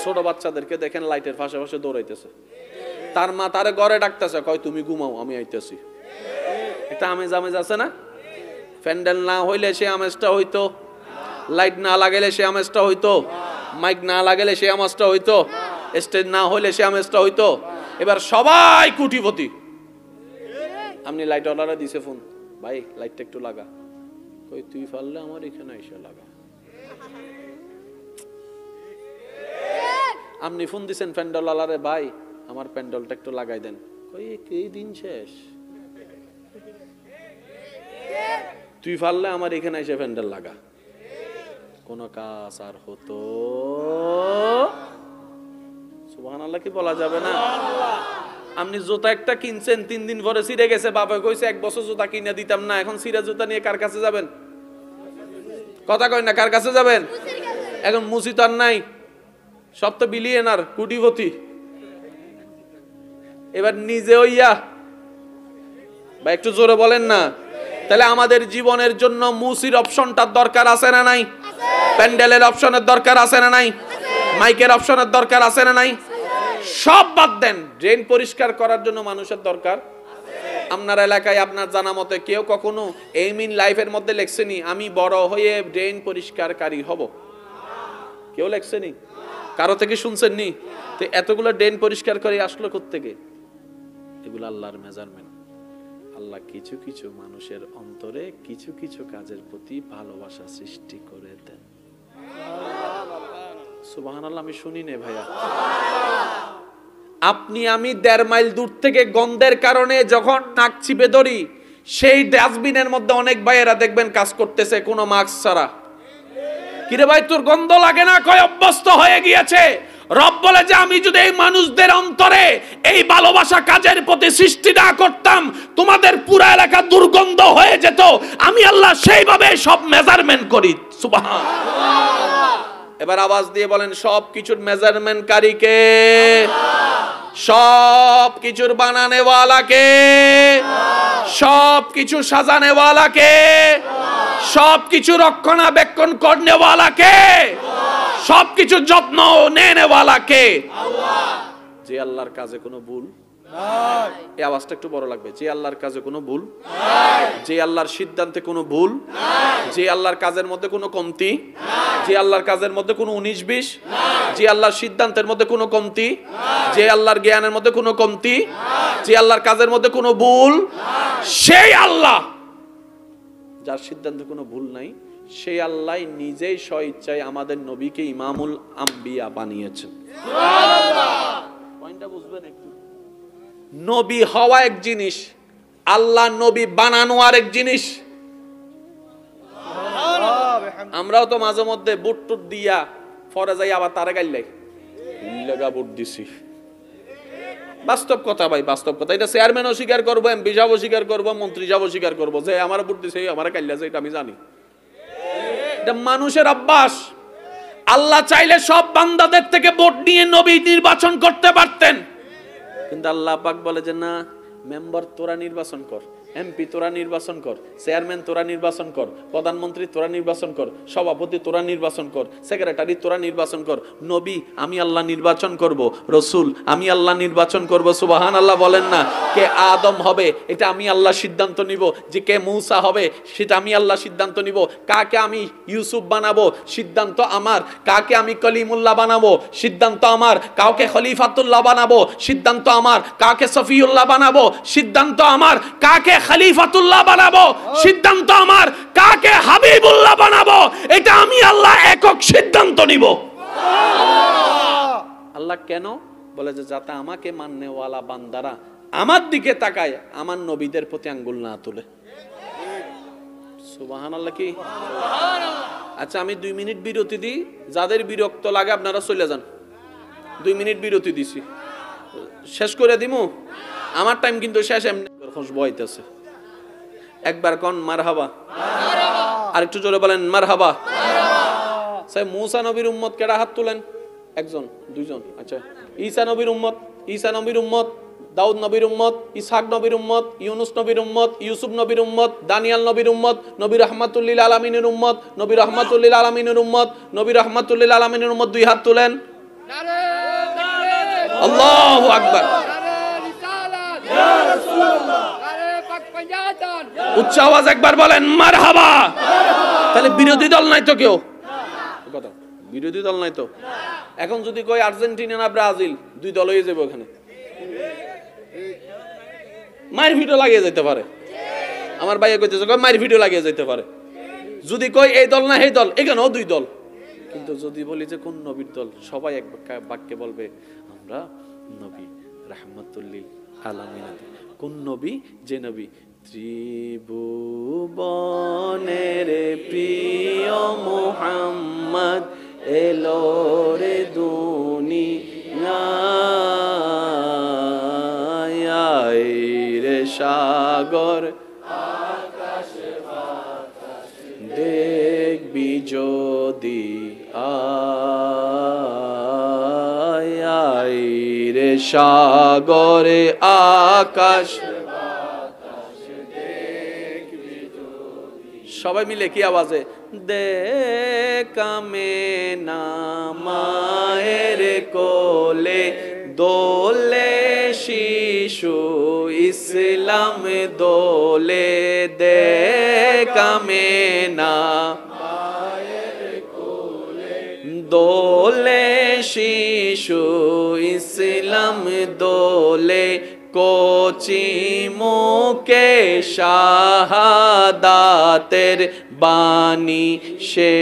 ছোট বাচ্চাদেরকে দেখেন লাইটের পাশে পাশে দৌড়াইতেছে, তার মা তারে ঘরে ডাকতেছে, কয় তুমি ঘুমাও আমি আইতেছি। একটা আমেজ আমেজ আছে না? প্যান্ডেল না হইলে সে আমেজটা হইতো, লাইট না লাগাইলে সে আমেজটা হইতো, মাইক না লাগাইলে সে আমেজটা হইতো, স্টেজ না হইলে সে আমেজটা হইতো। এবার সবাই কোটিপতি। আপনি লাইট ওয়ালারা দিছে ফোন, ভাই লাইটটা একটু লাগা, কই তুই পারলে আমার এখানে এসে লাগা। আপনি ফোন দিছেন প্যান্ডেল ওয়ালারে, ভাই আমার প্যান্ডেলটা একটু লাগাই দেন, কই এই দিন শেষ, তুই পারলে আমার এখানে এসে প্যান্ডেল লাগা। কোন কাজ আর হতো? সুবহানাল্লাহ কি বলা যাবে না? আপনি জুতা একটা কিনছেন, 3 দিন পরে ছিঁড়ে গেছে, বাবা কইছে 1 বছর জুতা কিনে দিতাম না, এখন ছিঁড়া জুতা নিয়ে কার কাছে যাবেন? কথা কই না, কার কাছে যাবেন? এখন মুসি তো আর নাই, সব তো বিলিয়নার কোটিপতি। এবার নিজে হইয়া, বা একটু জোরে বলেন না, তাহলে আমাদের জীবনের জন্য মুসির অপশনটার দরকার আছে না নাই? প্যান্ডেলের অপশনের দরকার আছে না নাই? মাইকের অপশনের দরকার আছে না নাই? সব বাদ দেন, ড্রেন পরিষ্কার করার জন্য মানুষের দরকার। আপনার এলাকায় আপনার জানা মতে কেউ কখনো এইম ইন লাইফের মধ্যে লেখছেনি আমি বড় হয়ে ড্রেন পরিষ্কারকারী হব? কেউ লেখছেনি? কারো থেকে শুনছেন নি? তো এতগুলো ড্রেন পরিষ্কার করে আসলো কোত্থেকে? এগুলো আল্লাহর মেজারমেন্ট। আল্লাহ কিছু কিছু মানুষের অন্তরে কিছু কিছু কাজের প্রতি ভালোবাসা সৃষ্টি করে দেন। সুবহানাল্লাহ, আমি শুনি নে ভাইয়া। আপনি আমি 1.5 মাইল দূর থেকে গন্ধের কারণে যখন নাক চিপে ধরি, সেই ডাস্টবিনের মধ্যে অনেক ভাইয়েরা দেখবেন কাজ করতেছে কোনো মাস্ক ছাড়া। কিরে ভাই তোর গন্ধ লাগে না? কয় অভ্যস্ত হয়ে গিয়েছে। রব বলে যে আমি যদি এই মানুষদের অন্তরে এই ভালোবাসা কাজের প্রতি সৃষ্টি না করতাম, তোমাদের পুরো এলাকা দুর্গন্ধ হয়ে যেত। আমি আল্লাহ সেইভাবে সব মেজারমেন্ট করি। সুবহানাল্লাহ। এবার আওয়াজ দিয়ে বলেন সব কিছুর মেজারমেন্ট কারী কে? সব কিছুর বানানে ওয়ালা কে? সব কিছু সাজানে ওয়ালা কে? সব কিছু রক্ষণাবেক্ষণ করনে ওয়ালা কে? সব কিছু যত্ন নেনে ওয়ালা কে? আল্লাহ। যে আল্লাহর কাজে কোনো ভুল নাই। এই আওয়াজটা একটু বড় লাগবে। যে আল্লাহর কাজে কোনো ভুল নাই, যে আল্লাহর সিদ্ধান্তে কোনো ভুল নাই, যে আল্লাহর কাজের মধ্যে কোনো কমতি নাই, যে আল্লাহর কাজের মধ্যে কোনো 19-20 নাই, যে আল্লাহর সিদ্ধান্তের মধ্যে কোনো কমতি নাই, যে আল্লাহর জ্ঞানের মধ্যে কোনো কমতি নাই, যে আল্লাহর কাজের মধ্যে কোনো ভুল নাই, সেই আল্লাহ যার সিদ্ধান্তে কোনো ভুল নাই, সেই আল্লাহ নিজেই স্বইচ্ছায় আমাদের নবীকে ইমামুল আম্বিয়া বানিয়েছেন। সুবহানাল্লাহ। পয়েন্টটা বুঝবেন একটু। নবী হওয়া এক জিনিস, আল্লাহ নবী বানানো আরেক জিনিস। আমরাও তো মাঝে মধ্যে বুট টুট দিয়া ফরে যাই, আবার তারে গাইলাই লাগা বুট দিছি। বাস্তব কথা ভাই, বাস্তব কথা। এটা চেয়ারম্যানও স্বীকার করবো, এমপি সাহেবও স্বীকার করবো, মন্ত্রী সাহেবও স্বীকার করবো যে আমার বুট দিছে, আমার কাইল্লা, এটা আমি জানি। এটা মানুষের অভ্যাস। আল্লাহ চাইলে সব বান্দাদের থেকে ভোট নিয়ে নবী নির্বাচন করতে পারতেন, কিন্তু আল্লাহ পাক বলে যে না, মেম্বার তোরা নির্বাচন কর, এমপি তোরা নির্বাচন কর, চেয়ারম্যান তোরা নির্বাচন কর, প্রধানমন্ত্রী তোরা নির্বাচন কর, সভাপতি তোরা নির্বাচন কর, সেক্রেটারি তোরা নির্বাচন কর। নবী আমি আল্লাহ নির্বাচন করব, রসুল আমি আল্লাহ নির্বাচন করব। সুবহানাল্লাহ বলেন না। কে আদম হবে এটা আমি আল্লাহ সিদ্ধান্ত নিব, যে কে মূসা হবে সেটা আমি আল্লাহ সিদ্ধান্ত নিব, কাকে আমি ইউসুফ বানাবো সিদ্ধান্ত আমার, কাকে আমি কলিমুল্লাহ বানাবো সিদ্ধান্ত আমার, কাউকে খলিফাতুল্লাহ বানাবো সিদ্ধান্ত আমার, কাকে সফিউল্লাহ বানাবো সিদ্ধান্ত আমার, কাকে খলিফাতুল্লাহ বানাবো সিদ্ধান্ত আমার, কাকে হাবিবুল্লাহ বানাবো এটা আমি আল্লাহ একক সিদ্ধান্ত নিব। আল্লাহ কেন বলে যে যাতে আমাকে মাননেওয়ালা বান্দারা আমার দিকে তাকায়, আমার নবীদের প্রতি আঙ্গুল না তুলে। সুবহানাল্লাহ কি? আচ্ছা আমি 2 মিনিট বিরতি দিই, যাদের বিরক্ত লাগে আপনারা চলে যান। 2 মিনিট বিরতি দিছি, শেষ করে দিমু। আমার টাইম কিন্তু শেষ। এমনি খুশবু হইতেছে। একবার কোন মারহাবা, আর একটু জোরে বলেন মারহাবা। স্যার মুসা নবীর উম্মত কেডা? হাত তুলেন। একজন, দুইজন, আচ্ছা। ঈসা নবীর উম্মত, ঈসা নবীর উম্মত, দাউদ নবীর উম্মত, ইসহাক নবীর উম্মত, ইউনুস নবীর উম্মত, ইউসুফ নবীর উম্মত, দানিয়াল নবীর উম্মত, নবী রাহমাতুল্লিল আলামিনের উম্মত, নবী রাহমাতুল্লিল আলামিনের উম্মত, নবী রাহমাতুল্লিল আলামিনের উম্মত। 2 হাত তুলেন। আল্লাহু আকবার। উচ্চ আওয়াজ একবার বলেন মারহাবা। তাহলে বিরোধী দল নাই তো কেউ? কথা, বিরোধী দল নাই তো। এখন যদি কই আর্জেন্টিনা না ব্রাজিল, 2 দল হয়ে যাবে ওখানে, মায়ের ভিডিও লাগিয়ে যেতে পারে। আমার ভাইয়া কইতেছে মায়ের ভিডিও লাগিয়ে যেতে পারে। যদি কই এই দল না এই দল, এখানেও 2 দল। কিন্তু যদি বলি যে কোন নবীর দল, সবাই এক বাক্যে বলবে আমরা নবী রাহমাতুল্লিল আলামিন। কোন নবী? যে নবী ত্রিভুবনের প্রিয় মুহাম্মদ এলো রে দুনিয়ায় রে সাগর দেখবি যদি আয় রে সাগরে আকাশ। সবাই মিলে কি আওয়াজে? দেখামে না মায়ের কোলে দোলে শিশু ইসলাম দোলে। দেখামে না মায়ের কোলে দোলে শিশু ইসলাম দোলে। কোচি মুকে শাহাদাতের বাণী সে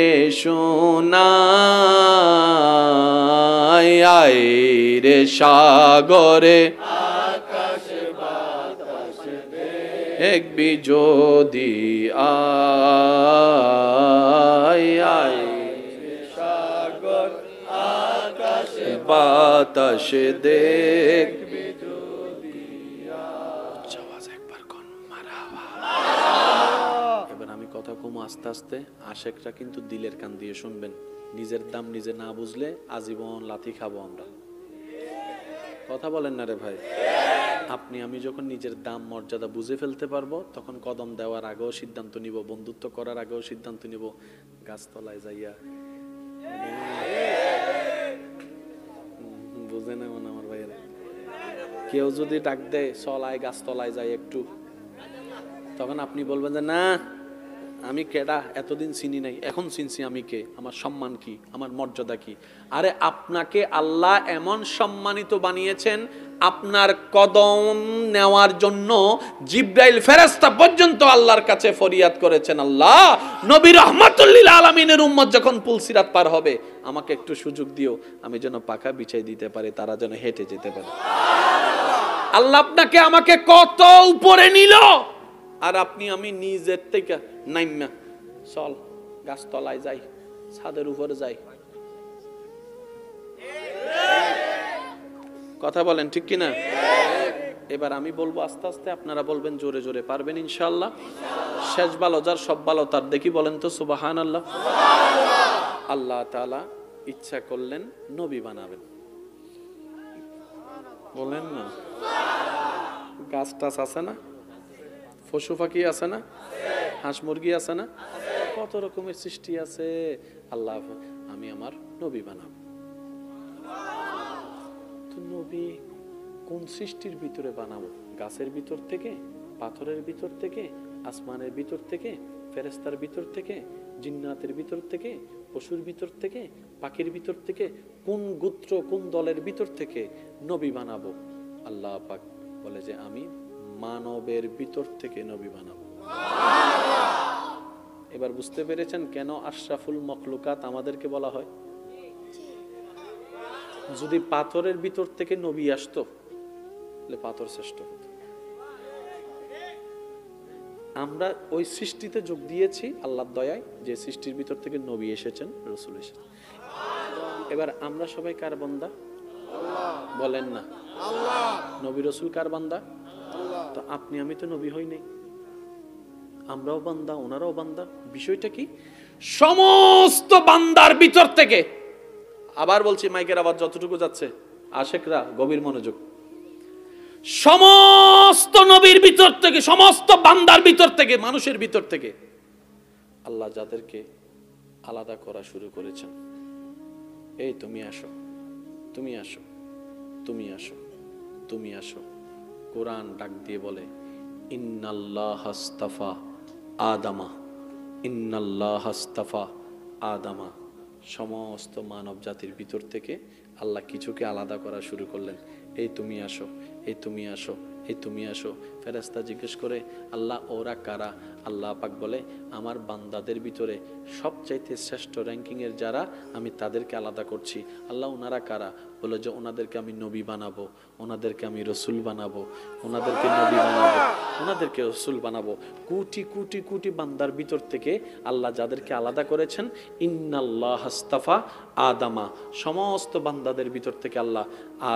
শোনায় রে সাগরে আকাশ বাতাস দেখবি যদি আয় সাগর আকাশ বাতাস দেখবি। এবার আমি কথা কম আস্তে আস্তে। আশেকরা কিন্তু দিলের কান দিয়ে শুনবেন। নিজের দাম নিজে না বুঝলে আজীবন লাথি খাবো আমরা। কথা বলেন না রে ভাই? আপনি আমি যখন নিজের দাম মর্যাদা বুঝে ফেলতে পারবো, তখন কদম দেওয়ার আগেও সিদ্ধান্ত নিব, বন্ধুত্ব করার আগেও সিদ্ধান্ত নিব। গাছতলায় যাইয়া বুঝে নেব না আমার ভাইয়েরা। কেউ যদি ডাক দেয় চলায় গাছতলায় যাই একটু, তখন আপনি বলবেন যে না আমি কেডা, এতদিন চিনি নাই, এখন চিনছি আমি কে, আমার সম্মান কি, আমার মর্যাদা কি। আরে আপনাকে আল্লাহ এমন সম্মানিত বানিয়েছেন, আপনার কদম নেওয়ার জন্য জিব্রাইল ফেরেশতা পর্যন্ত আল্লাহর কাছে ফরিয়াদ করেছেন, আল্লাহ নবী রাহমাতুল্লিল আলামিনের উম্মত যখন পুলসিরাত পার হবে, আমাকে একটু সুযোগ দিও, আমি যেন পাখা বিছাই দিতে পারি, তারা যেন হেঁটে যেতে পারে। আল্লাহ আপনাকে আমাকে কত উপরে নিল, আর আপনি আমি নিজের থেকে নাইমা চল গাছতলায় যাই, ছাদের উপরে যাই। কথা বলেন ঠিক কিনা? এবার আমি বলবো আস্তে আস্তে, আপনারা বলবেন জোরে জোরে। পারবেন ইনশাআল্লাহ? শেষ ভালো যার, সব ভালো তার। দেখি বলেন তো সুবহানাল্লাহ। আল্লাহ তাআলা ইচ্ছা করলেন নবী বানাবেন। বলেন না? গাছ টাছ আছে না, পশু পাখি আছে না, হাঁস মুরগি আছে না, কত রকমের সৃষ্টি আছে। আল্লাহ আমি আমার নবী বানাবো। তো নবী কোন সৃষ্টির ভিতরে বানাবো? গাছের ভিতর থেকে, পাথরের ভিতর থেকে, আসমানের ভিতর থেকে, ফেরেশতার ভিতর থেকে, জিন্নাতের ভিতর থেকে, পশুর ভিতর থেকে, পাখির ভিতর থেকে, কোন গোত্র কোন দলের ভিতর থেকে নবী বানাবো? আল্লাহ পাক বলে যে আমি মানবের ভিতর থেকে নবী বানাবো। এবার বুঝতে পেরেছেন কেন আশরাফুল মখলুকাত আমাদেরকে বলা হয়? যদি পাথরের ভিতর থেকে নবী আসতো, তাহলে পাথর শ্রেষ্ঠ হতো। আমরা ওই সৃষ্টিতে যোগ দিয়েছি আল্লাহর দয়ায়, যে সৃষ্টির ভিতর থেকে নবী এসেছেন, রাসূল এসেছেন। এবার আমরা সবাই কার বান্দা? বলেন না। নবী রাসূল কার বান্দা? তো আপনি আমি তো নবী হই নাই, আমরাও বান্দা, ওনারাও বান্দা। বিষয়টা কি? সমস্ত বান্দার ভিতর থেকে, আবার বলছি, মাইকের আওয়াজ যতটুকু যাচ্ছে, আশেকরা গভীর মনোযোগ, সমস্ত নবীর ভিতর থেকে, সমস্ত বান্দার ভিতর থেকে, মানুষের ভিতর থেকে আল্লাহ যাদেরকে আলাদা করা শুরু করেছেন, এই তুমি আসো, তুমি আসো, তুমি আসো, তুমি আসো। কোরআন ডাক দিয়ে বলে, ইন্নাল্লাহ আস্তাফা আদামা, ইন্নাল্লাহ আস্তাফা আদামা। সমস্ত মানব জাতির ভিতর থেকে আল্লাহ কিছুকে আলাদা করা শুরু করলেন। এই তুমি আসো, এই তুমি আসো, এই তুমি আসো। ফেরেশতা জিজ্ঞেস করে, আল্লাহ ওরা কারা? আল্লাহ পাক বলে, আমার বান্দাদের ভিতরে সবচাইতে শ্রেষ্ঠ র্যাঙ্কিংয়ের যারা, আমি তাদেরকে আলাদা করছি। আল্লাহ ওনারা কারা? বলে যে ওনাদেরকে আমি নবী বানাবো, ওনাদেরকে আমি রসুল বানাবো, ওনাদেরকে নবী বানাবো, ওনাদেরকে রসুল বানাবো। কোটি কোটি কোটি বান্দার ভিতর থেকে আল্লাহ যাদেরকে আলাদা করেছেন, ইন্নাল্লাহ আস্তাফা আদামা, সমস্ত বান্দাদের ভিতর থেকে আল্লাহ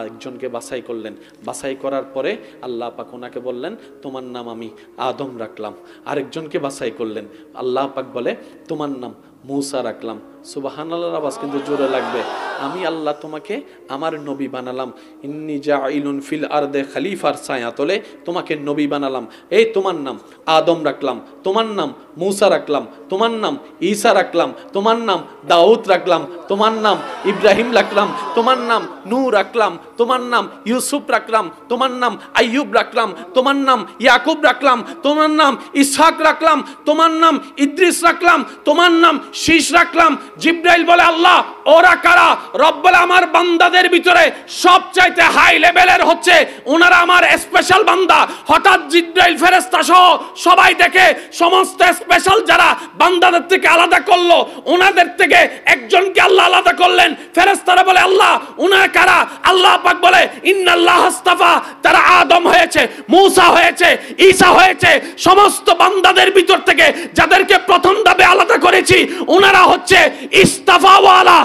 একজনকে বাছাই করলেন। বাছাই করার পরে আল্লাহ পাক ওনাকে বললেন, তোমার নাম আমি আদম রাখলাম। আরেকজনকে বাছাই করলেন, আল্লাহ পাক বলে, তোমার নাম মূসা রাখলাম। সুবহানাল্লাহর আওয়াজ কিন্তু জোরে লাগবে। আমি আল্লাহ তোমাকে আমার নবী বানালাম, ইন্নী জাইলুন ফিল আরদে খলিফার ছায়াতলে তোমাকে নবী বানালাম। এই তোমার নাম আদম রাখলাম, তোমার নাম মূসা রাখলাম, তোমার নাম ঈসা রাখলাম, তোমার নাম দাউদ রাখলাম, তোমার নাম ইব্রাহিম রাখলাম, তোমার নাম নূহ রাখলাম, তোমার নাম ইউসুফ রাখলাম, তোমার নাম আইয়ুব রাখলাম, তোমার নাম ইয়াকুব রাখলাম, তোমার নাম ইসহাক রাখলাম, তোমার নাম ইদ্রিস রাখলাম, তোমার নাম শীষ রাখলাম। জিব্রাইল বলে, আল্লাহ ওরা কারা? রব বলে, আমার বান্দাদের ভিতরে সবচাইতে হাই লেভেলের হচ্ছে ওনারা আমার স্পেশাল বান্দা। হঠাৎ জিব্রাইল ফেরেশতা সহ সবাই দেখে সমস্ত স্পেশাল যারা বান্দাদের থেকে আলাদা করলো, ওনাদের থেকে একজনকে আল্লাহ আলাদা করলেন। ফেরেশতারা বলে, আল্লাহ ওনারা কারা? আল্লাহ পাক বলে, ইন্নাল্লাহ আস্তাফা, তারা আদম হয়েছে, মূসা হয়েছে, ঈসা হয়েছে। সমস্ত বান্দাদের ভিতর থেকে যাদেরকে প্রথম ধাপে আলাদা করেছি, ওনারা হচ্ছে ইস্তাফাওয়ালা,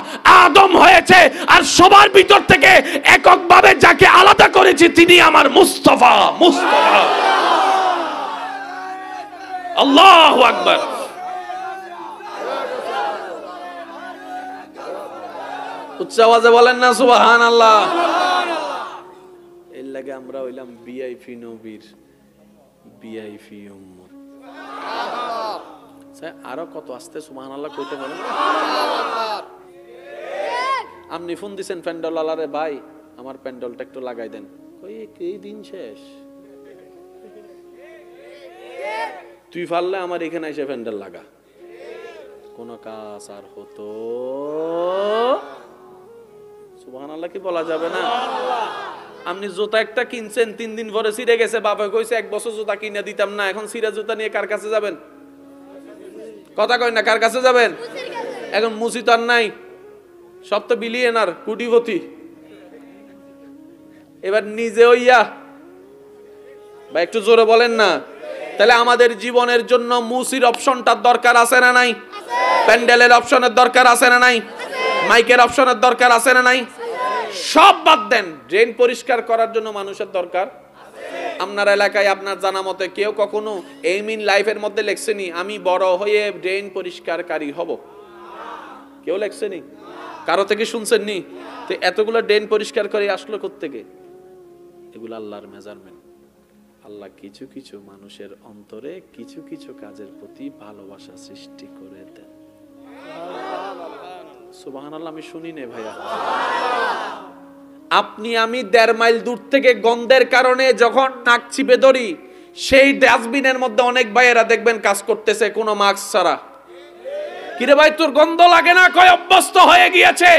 আদম হয়েছে। আর সবার ভিতর থেকে এককভাবে যাকে আলাদা করেছি তিনি আমার মুস্তাফা। মুস্তাফা, আল্লাহু আকবার। উচ্চ আওয়াজে বলেন না সুবহানাল্লাহ। এর লাগে আমরা হইলাম ভিআইপি নবীর ভিআইপি উম্মত। আরো কত আস্তে সুবহানাল্লাহ কইতে পারেন? আপনি ফোন দিছেন প্যান্ডেল আলারে, ভাই আমার প্যান্ডেলটা একটু লাগাই দেন। কই এই দিন শেষ, তুই পারলে আমার এখানে এসে প্যান্ডেল লাগা। কোন কাজ আর হতো? সুবহানাল্লাহ কি বলা যাবে না? আপনি জুতা একটা কিনছেন, 3 দিন পরে ছিঁড়ে গেছে, বাবা কইছে 1 বছর জুতা কিনে দিতাম না, এখন ছিঁড়া জুতা নিয়ে কার কাছে যাবেন? কথা কই না, কার কাছে যাবেন? এখন মুসি তো আর নাই, সব তো বিলিয়নার, কোটিপতি। এবার নিজে হইয়া, বা একটু জোরে বলেন না। তাহলে আমাদের জীবনের জন্য মুসির অপশনটার দরকার আছে না নাই? প্যান্ডেলের অপশনের দরকার আছে না নাই? মাইকের অপশনের দরকার আছে না নাই? সব বাদ দেন, ড্রেন পরিষ্কার করার জন্য মানুষের দরকার। আপনার এলাকায় আপনার জানা মতে কেউ কখনো এইম ইন লাইফের মধ্যে লেখছেনি আমি বড় হয়ে ড্রেন পরিষ্কারকারী হব? কেউ লেখছেনি? কারো থেকে শুনছেন নি? তো এতগুলো ড্রেন পরিষ্কার করে আসলো কোত্থেকে? এগুলো আল্লাহর মেজারমেন্ট। আল্লাহ কিছু কিছু মানুষের অন্তরে কিছু কিছু কাজের প্রতি ভালোবাসা সৃষ্টি করে দেন। সুবহানাল্লাহ, আমি শুনি নে ভাইয়া। আপনি আমি 1.5 মাইল দূর থেকে গন্ধের কারণে যখন নাক চিপে ধরি, সেই ডাস্টবিনের মধ্যে অনেক ভাইয়েরা দেখবেন কাজ করতেছে কোনো মাস্ক ছাড়া। কিরে ভাই তোর গন্ধ লাগে না? কয় অভ্যস্ত হয়ে গিয়েছে।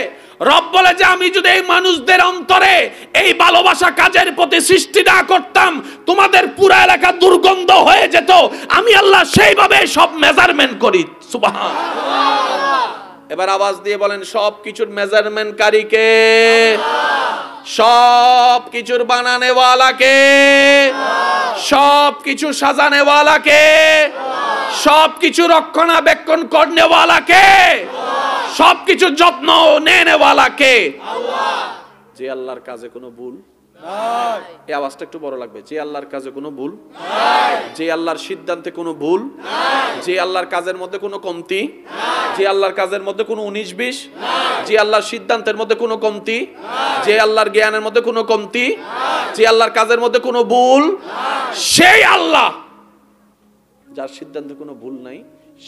রব বলে যে আমি যদি এই মানুষদের অন্তরে এই ভালোবাসা কাজের প্রতি সৃষ্টি না করতাম, তোমাদের পুরো এলাকা দুর্গন্ধ হয়ে যেত। আমি আল্লাহ সেইভাবে সব মেজারমেন্ট করি। সুবহানাল্লাহ। এবার আওয়াজ দিয়ে বলেন, সব কিছুর মেজারমেন্ট কারী কে? সব কিছুর বানানেওয়ালাকে, সব কিছু সাজানেওয়ালাকে, সব কিছু রক্ষণাবেক্ষণ করনেওয়ালাকে, সব কিছু যত্ন নেনেওয়ালাকে। যে আল্লাহর কাজে কোনো ভুল নাই, এই আওয়াজটা একটু বড় লাগবে। যে আল্লাহর কাজে কোনো ভুল নাই, যে আল্লাহর সিদ্ধান্তে কোনো ভুল নাই, যে আল্লাহর কাজের মধ্যে কোনো কমতি নাই, যে আল্লাহর কাজের মধ্যে কোনো 19-20 নাই, যে আল্লাহর সিদ্ধান্তের মধ্যে কোনো কমতি নাই, যে আল্লাহর জ্ঞানের মধ্যে কোনো কমতি নাই, যে আল্লাহর কাজের মধ্যে কোনো ভুল নাই, সেই আল্লাহ যার সিদ্ধান্তে কোনো ভুল নাই,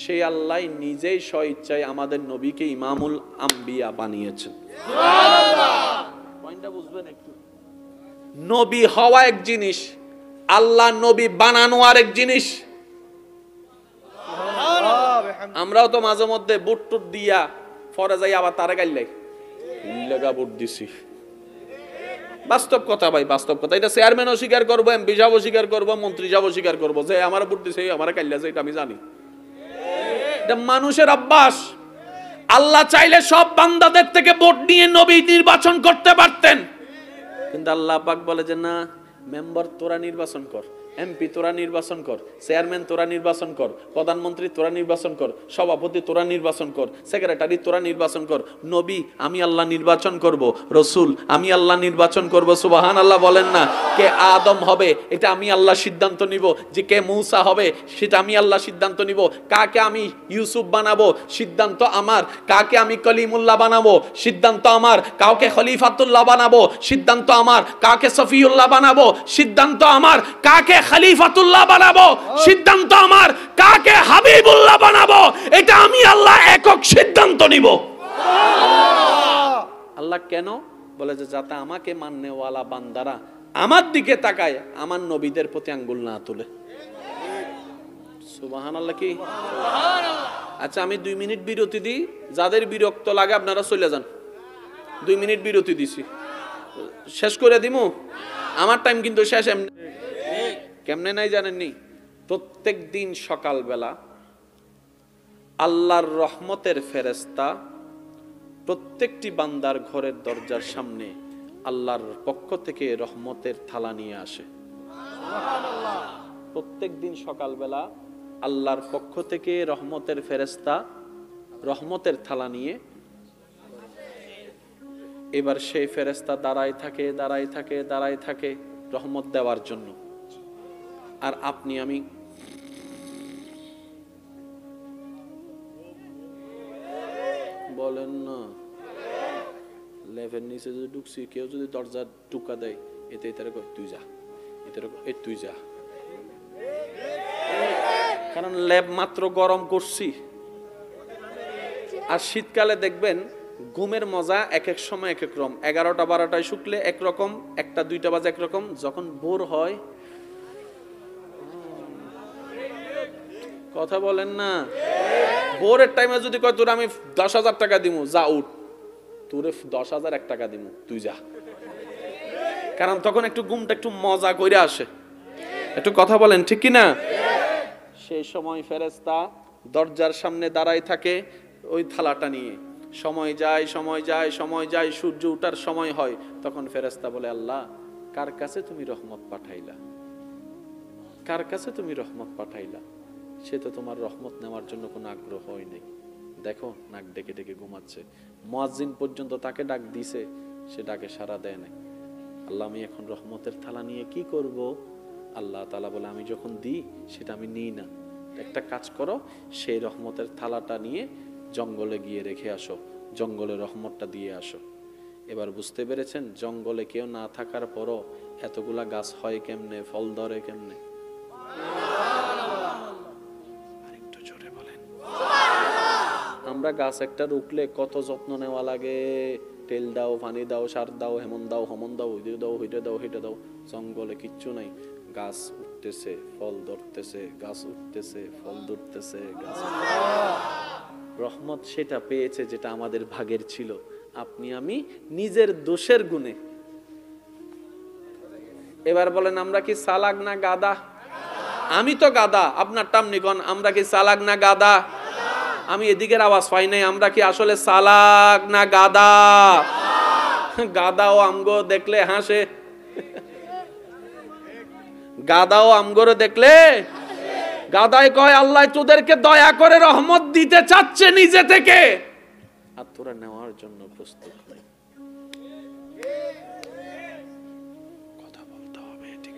সেই আল্লাহ নিজেই স্বইচ্ছায় আমাদের নবীকে ইমামুল আম্বিয়া বানিয়েছেন। সুবহানাল্লাহ। পয়েন্টটা বুঝবেন একটু। নবী হওয়া এক জিনিস, আল্লাহ নবী বানানো আর এক জিনিস। আমরাও তো মাঝে মধ্যে বুট টুট দিয়া পরে যাই আবার তারে গাইলাই লাগা বুট দিছি। বাস্তব কথা ভাই, বাস্তব কথা। এটা চেয়ারম্যানও স্বীকার করবো, এমপি সাহেবও স্বীকার করবো, মন্ত্রী সাহেবও স্বীকার করবো যে আমার বুট দিছে, আমার কাইলা যে এটা আমি জানি। এটা মানুষের অভ্যাস। আল্লাহ চাইলে সব বান্দাদের থেকে ভোট নিয়ে নবী নির্বাচন করতে পারতেন, কিন্তু আল্লাহ পাক বলে যে না, মেম্বার তোরা নির্বাচন কর, এমপি তোরা নির্বাচন কর, চেয়ারম্যান তোরা নির্বাচন কর, প্রধানমন্ত্রী তোরা নির্বাচন কর, সভাপতি তোরা নির্বাচন কর, সেক্রেটারি তোরা নির্বাচন কর। নবী আমি আল্লাহ নির্বাচন করব, রসুল আমি আল্লাহ নির্বাচন করব। সুবহানাল্লাহ বলেন না। কে আদম হবে এটা আমি আল্লাহ সিদ্ধান্ত নিব, যে কে মূসা হবে সেটা আমি আল্লাহ সিদ্ধান্ত নিব, কাকে আমি ইউসুফ বানাবো সিদ্ধান্ত আমার, কাকে আমি কলিমুল্লাহ বানাবো সিদ্ধান্ত আমার, কাউকে খলিফাতুল্লাহ বানাবো সিদ্ধান্ত আমার, কাকে সফিউল্লাহ বানাবো সিদ্ধান্ত আমার, কাকে খলিফাতুল্লাহ বানাবো সিদ্ধান্ত আমার, কাকে হাবিবুল্লাহ বানাবো এটা আমি আল্লাহ একক সিদ্ধান্ত নিব। আল্লাহ কেন বলে যে যাতে আমাকে মাননেওয়ালা বান্দারা আমার দিকে তাকায়, আমার নবীদের প্রতি আঙ্গুল না তুলে। সুবহানাল্লাহ কি? আচ্ছা আমি 2 মিনিট বিরতি দিই, যাদের বিরক্ত লাগে আপনারা চলে যান। 2 মিনিট বিরতি দিছি, শেষ করে দিমু। আমার টাইম কিন্তু শেষ। কেমনে নাই জানেননি? প্রত্যেক দিন সকালবেলা আল্লাহর রহমতের ফেরেশতা প্রত্যেকটি বান্দার ঘরের দরজার সামনে আল্লাহর পক্ষ থেকে রহমতের থালা নিয়ে আসে। প্রত্যেক দিন সকালবেলা আল্লাহর পক্ষ থেকে রহমতের ফেরেশতা রহমতের থালা নিয়ে, এবার সেই ফেরেশতা দাঁড়ায় থাকে রহমত দেওয়ার জন্য। আর আপনি আমি বলেন না, লেভের নিচে যদি ঢুকছি, কেউ যদি দরজা টুকা দেয়, এতে এটারে কয় তুই যা, এটারে কয় তুই যা। কারণ লেব মাত্র গরম করছি। আর শীতকালে দেখবেন ঘুমের মজা এক এক সময় এক এক রকম। 11টা 12টায় শুকলে একরকম, 1টা 2টা বাজে একরকম, যখন ভোর হয় কথা বলেন না, ভোরের টাইমে যদি কয় তোর আমি 10,000 টাকা দিমু, যা উঠ, তোরে 10,001 টাকা দিমু, তুই যা। কারণ তখন একটু ঘুমটা একটু মজা করে আসে। একটু কথা বলেন ঠিক কি না? সেই সময় ফেরেশতা দরজার সামনে দাঁড়ায় থাকে ওই থালাটা নিয়ে। সময় যায়, সূর্য ওঠার সময় হয়, তখন ফেরেশতা বলে আল্লাহ কার কাছে তুমি রহমত পাঠাইলা, কার কাছে তুমি রহমত পাঠাইলা? সে তো তোমার রহমত নেওয়ার জন্য কোনো আগ্রহ হয় নাই। দেখো নাক ডেকে ডেকে ঘুমাচ্ছে, মুয়াজ্জিন পর্যন্ত তাকে ডাক দিছে, সে ডাকে সাড়া দেয় নাই। আল্লাহ আমি এখন রহমতের থালা নিয়ে কি করব? আল্লাহ তাআলা বলে আমি যখন দিই সেটা আমি নিই না, একটা কাজ করো, সেই রহমতের থালাটা নিয়ে জঙ্গলে গিয়ে রেখে আসো, জঙ্গলে রহমতটা দিয়ে আসো। এবার বুঝতে পেরেছেন জঙ্গলে কেউ না থাকার পরও এতগুলা গাছ হয় কেমনে, ফল ধরে কেমনে? আরেকটু জোরে বলেন। আমরা গাছ একটা রুকলে কত যত্ন নেওয়া লাগে, তেল দাও, পানি দাও, সার দাও, হেমন দাও, হমন দাও, ওইটা দাও, ওইটা দাও, হেঁটে দাও। জঙ্গলে কিচ্ছু নাই, গাছ উঠতেছে, ফল ধরতেছে, গাছ উঠতেছে, ফল ধরতেছে, গাছ। রহমত সেটা পেয়েছে যেটা আমাদের ভাগের ছিল, আপনি আমি নিজের দোষের গুণে। এবার বলেন আমরা কি চালাক না গাদা? আমি তো গাদা, আপনার টামনিকন আমরা কি চালাক না গাদা? আমি এদিকের আওয়াজ পাই নাই, আমরা কি আসলে চালাক না গাদা? গাদাও আমগো দেখলে হাসে, গাদাও আমগোরে দেখলে, গাদায় কয় আল্লাহ তোদেরকে দয়া করে রহমত দিতে চাচ্ছে নিজে থেকে, আর তোরা নেওয়ার জন্য প্রস্তুত নেই। কথা বলতে হবে ঠিক।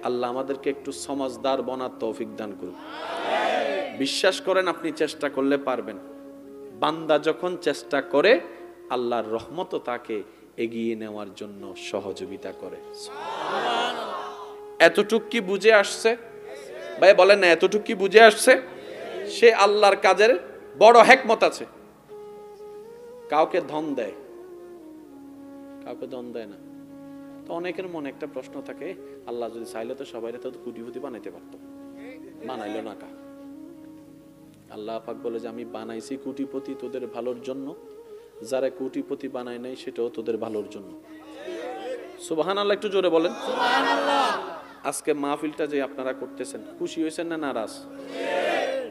আল্লাহ আমাদেরকে একটু সমাজদার বনার তৌফিক দান করুন। বিশ্বাস করেন আপনি চেষ্টা করলে পারবেন। বান্দা যখন চেষ্টা করে আল্লাহর রহমতও তাকে এগিয়ে নেওয়ার জন্য সহযোগিতা করে। এতটুক কি বুঝে আসছে ভাই? বলেন না, এতটুক কি বুঝে আসছে? সে আল্লাহর কাজের বড় হিকমত আছে। কাউকে ধন দেয়, কাউকে ধন দেয় না। তো অনেকের মনে একটা প্রশ্ন থাকে, আল্লাহ যদি চাইলে তো সবাই তো কোটিপতি বানাইতে পারতো, বানাইলো না কা? আল্লাহ পাক বলে যে আমি বানাইছি কোটিপতি তোদের ভালোর জন্য, যারা কোটিপতি বানায় নাই সেটাও তোদের ভালোর জন্য। সুবহানাল্লাহ, একটু জোরে বলেন সুবহানাল্লাহ। আজকে মাহফিলটা যে আপনারা করতেছেন, খুশি হয়েছেন না নারাজ?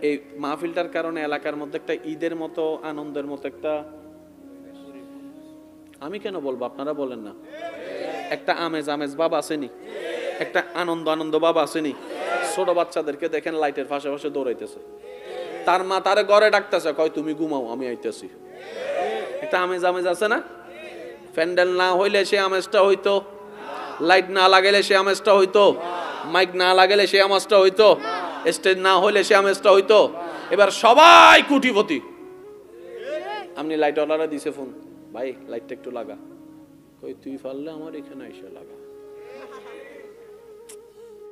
এই মাহফিলটার কারণে এলাকার মধ্যে একটা ঈদের মতো আনন্দের মতো একটা, আমি কেন বলবো আপনারা বলেন না, একটা আমেজ আমেজ ভাব আসেনি, একটা আনন্দ আনন্দ ভাব আসেনি? ছোট বাচ্চাদেরকে দেখেন লাইটের পাশে পাশে দৌড়াইতেছে, তার মা তারে ঘরে ডাকতেছে, কয় তুমি ঘুমাও আমি আইতেছি। একটা আমেজ আমেজ আছে না? প্যান্ডেল না হইলে সে আমেজটা হইতো, লাইট না লাগাইলে সে আমেজটা হইতো, মাইক না লাগাইলে সে আমেজটা হইতো, স্টেজ না হইলে সে আমেজটা হইতো। এবার সবাই কোটিপতি। আপনি লাইট ওয়ালারা দিছে ফোন, ভাই লাইটটা একটু লাগা, কই তুই পারলে আমার এখানে এসে লাগা।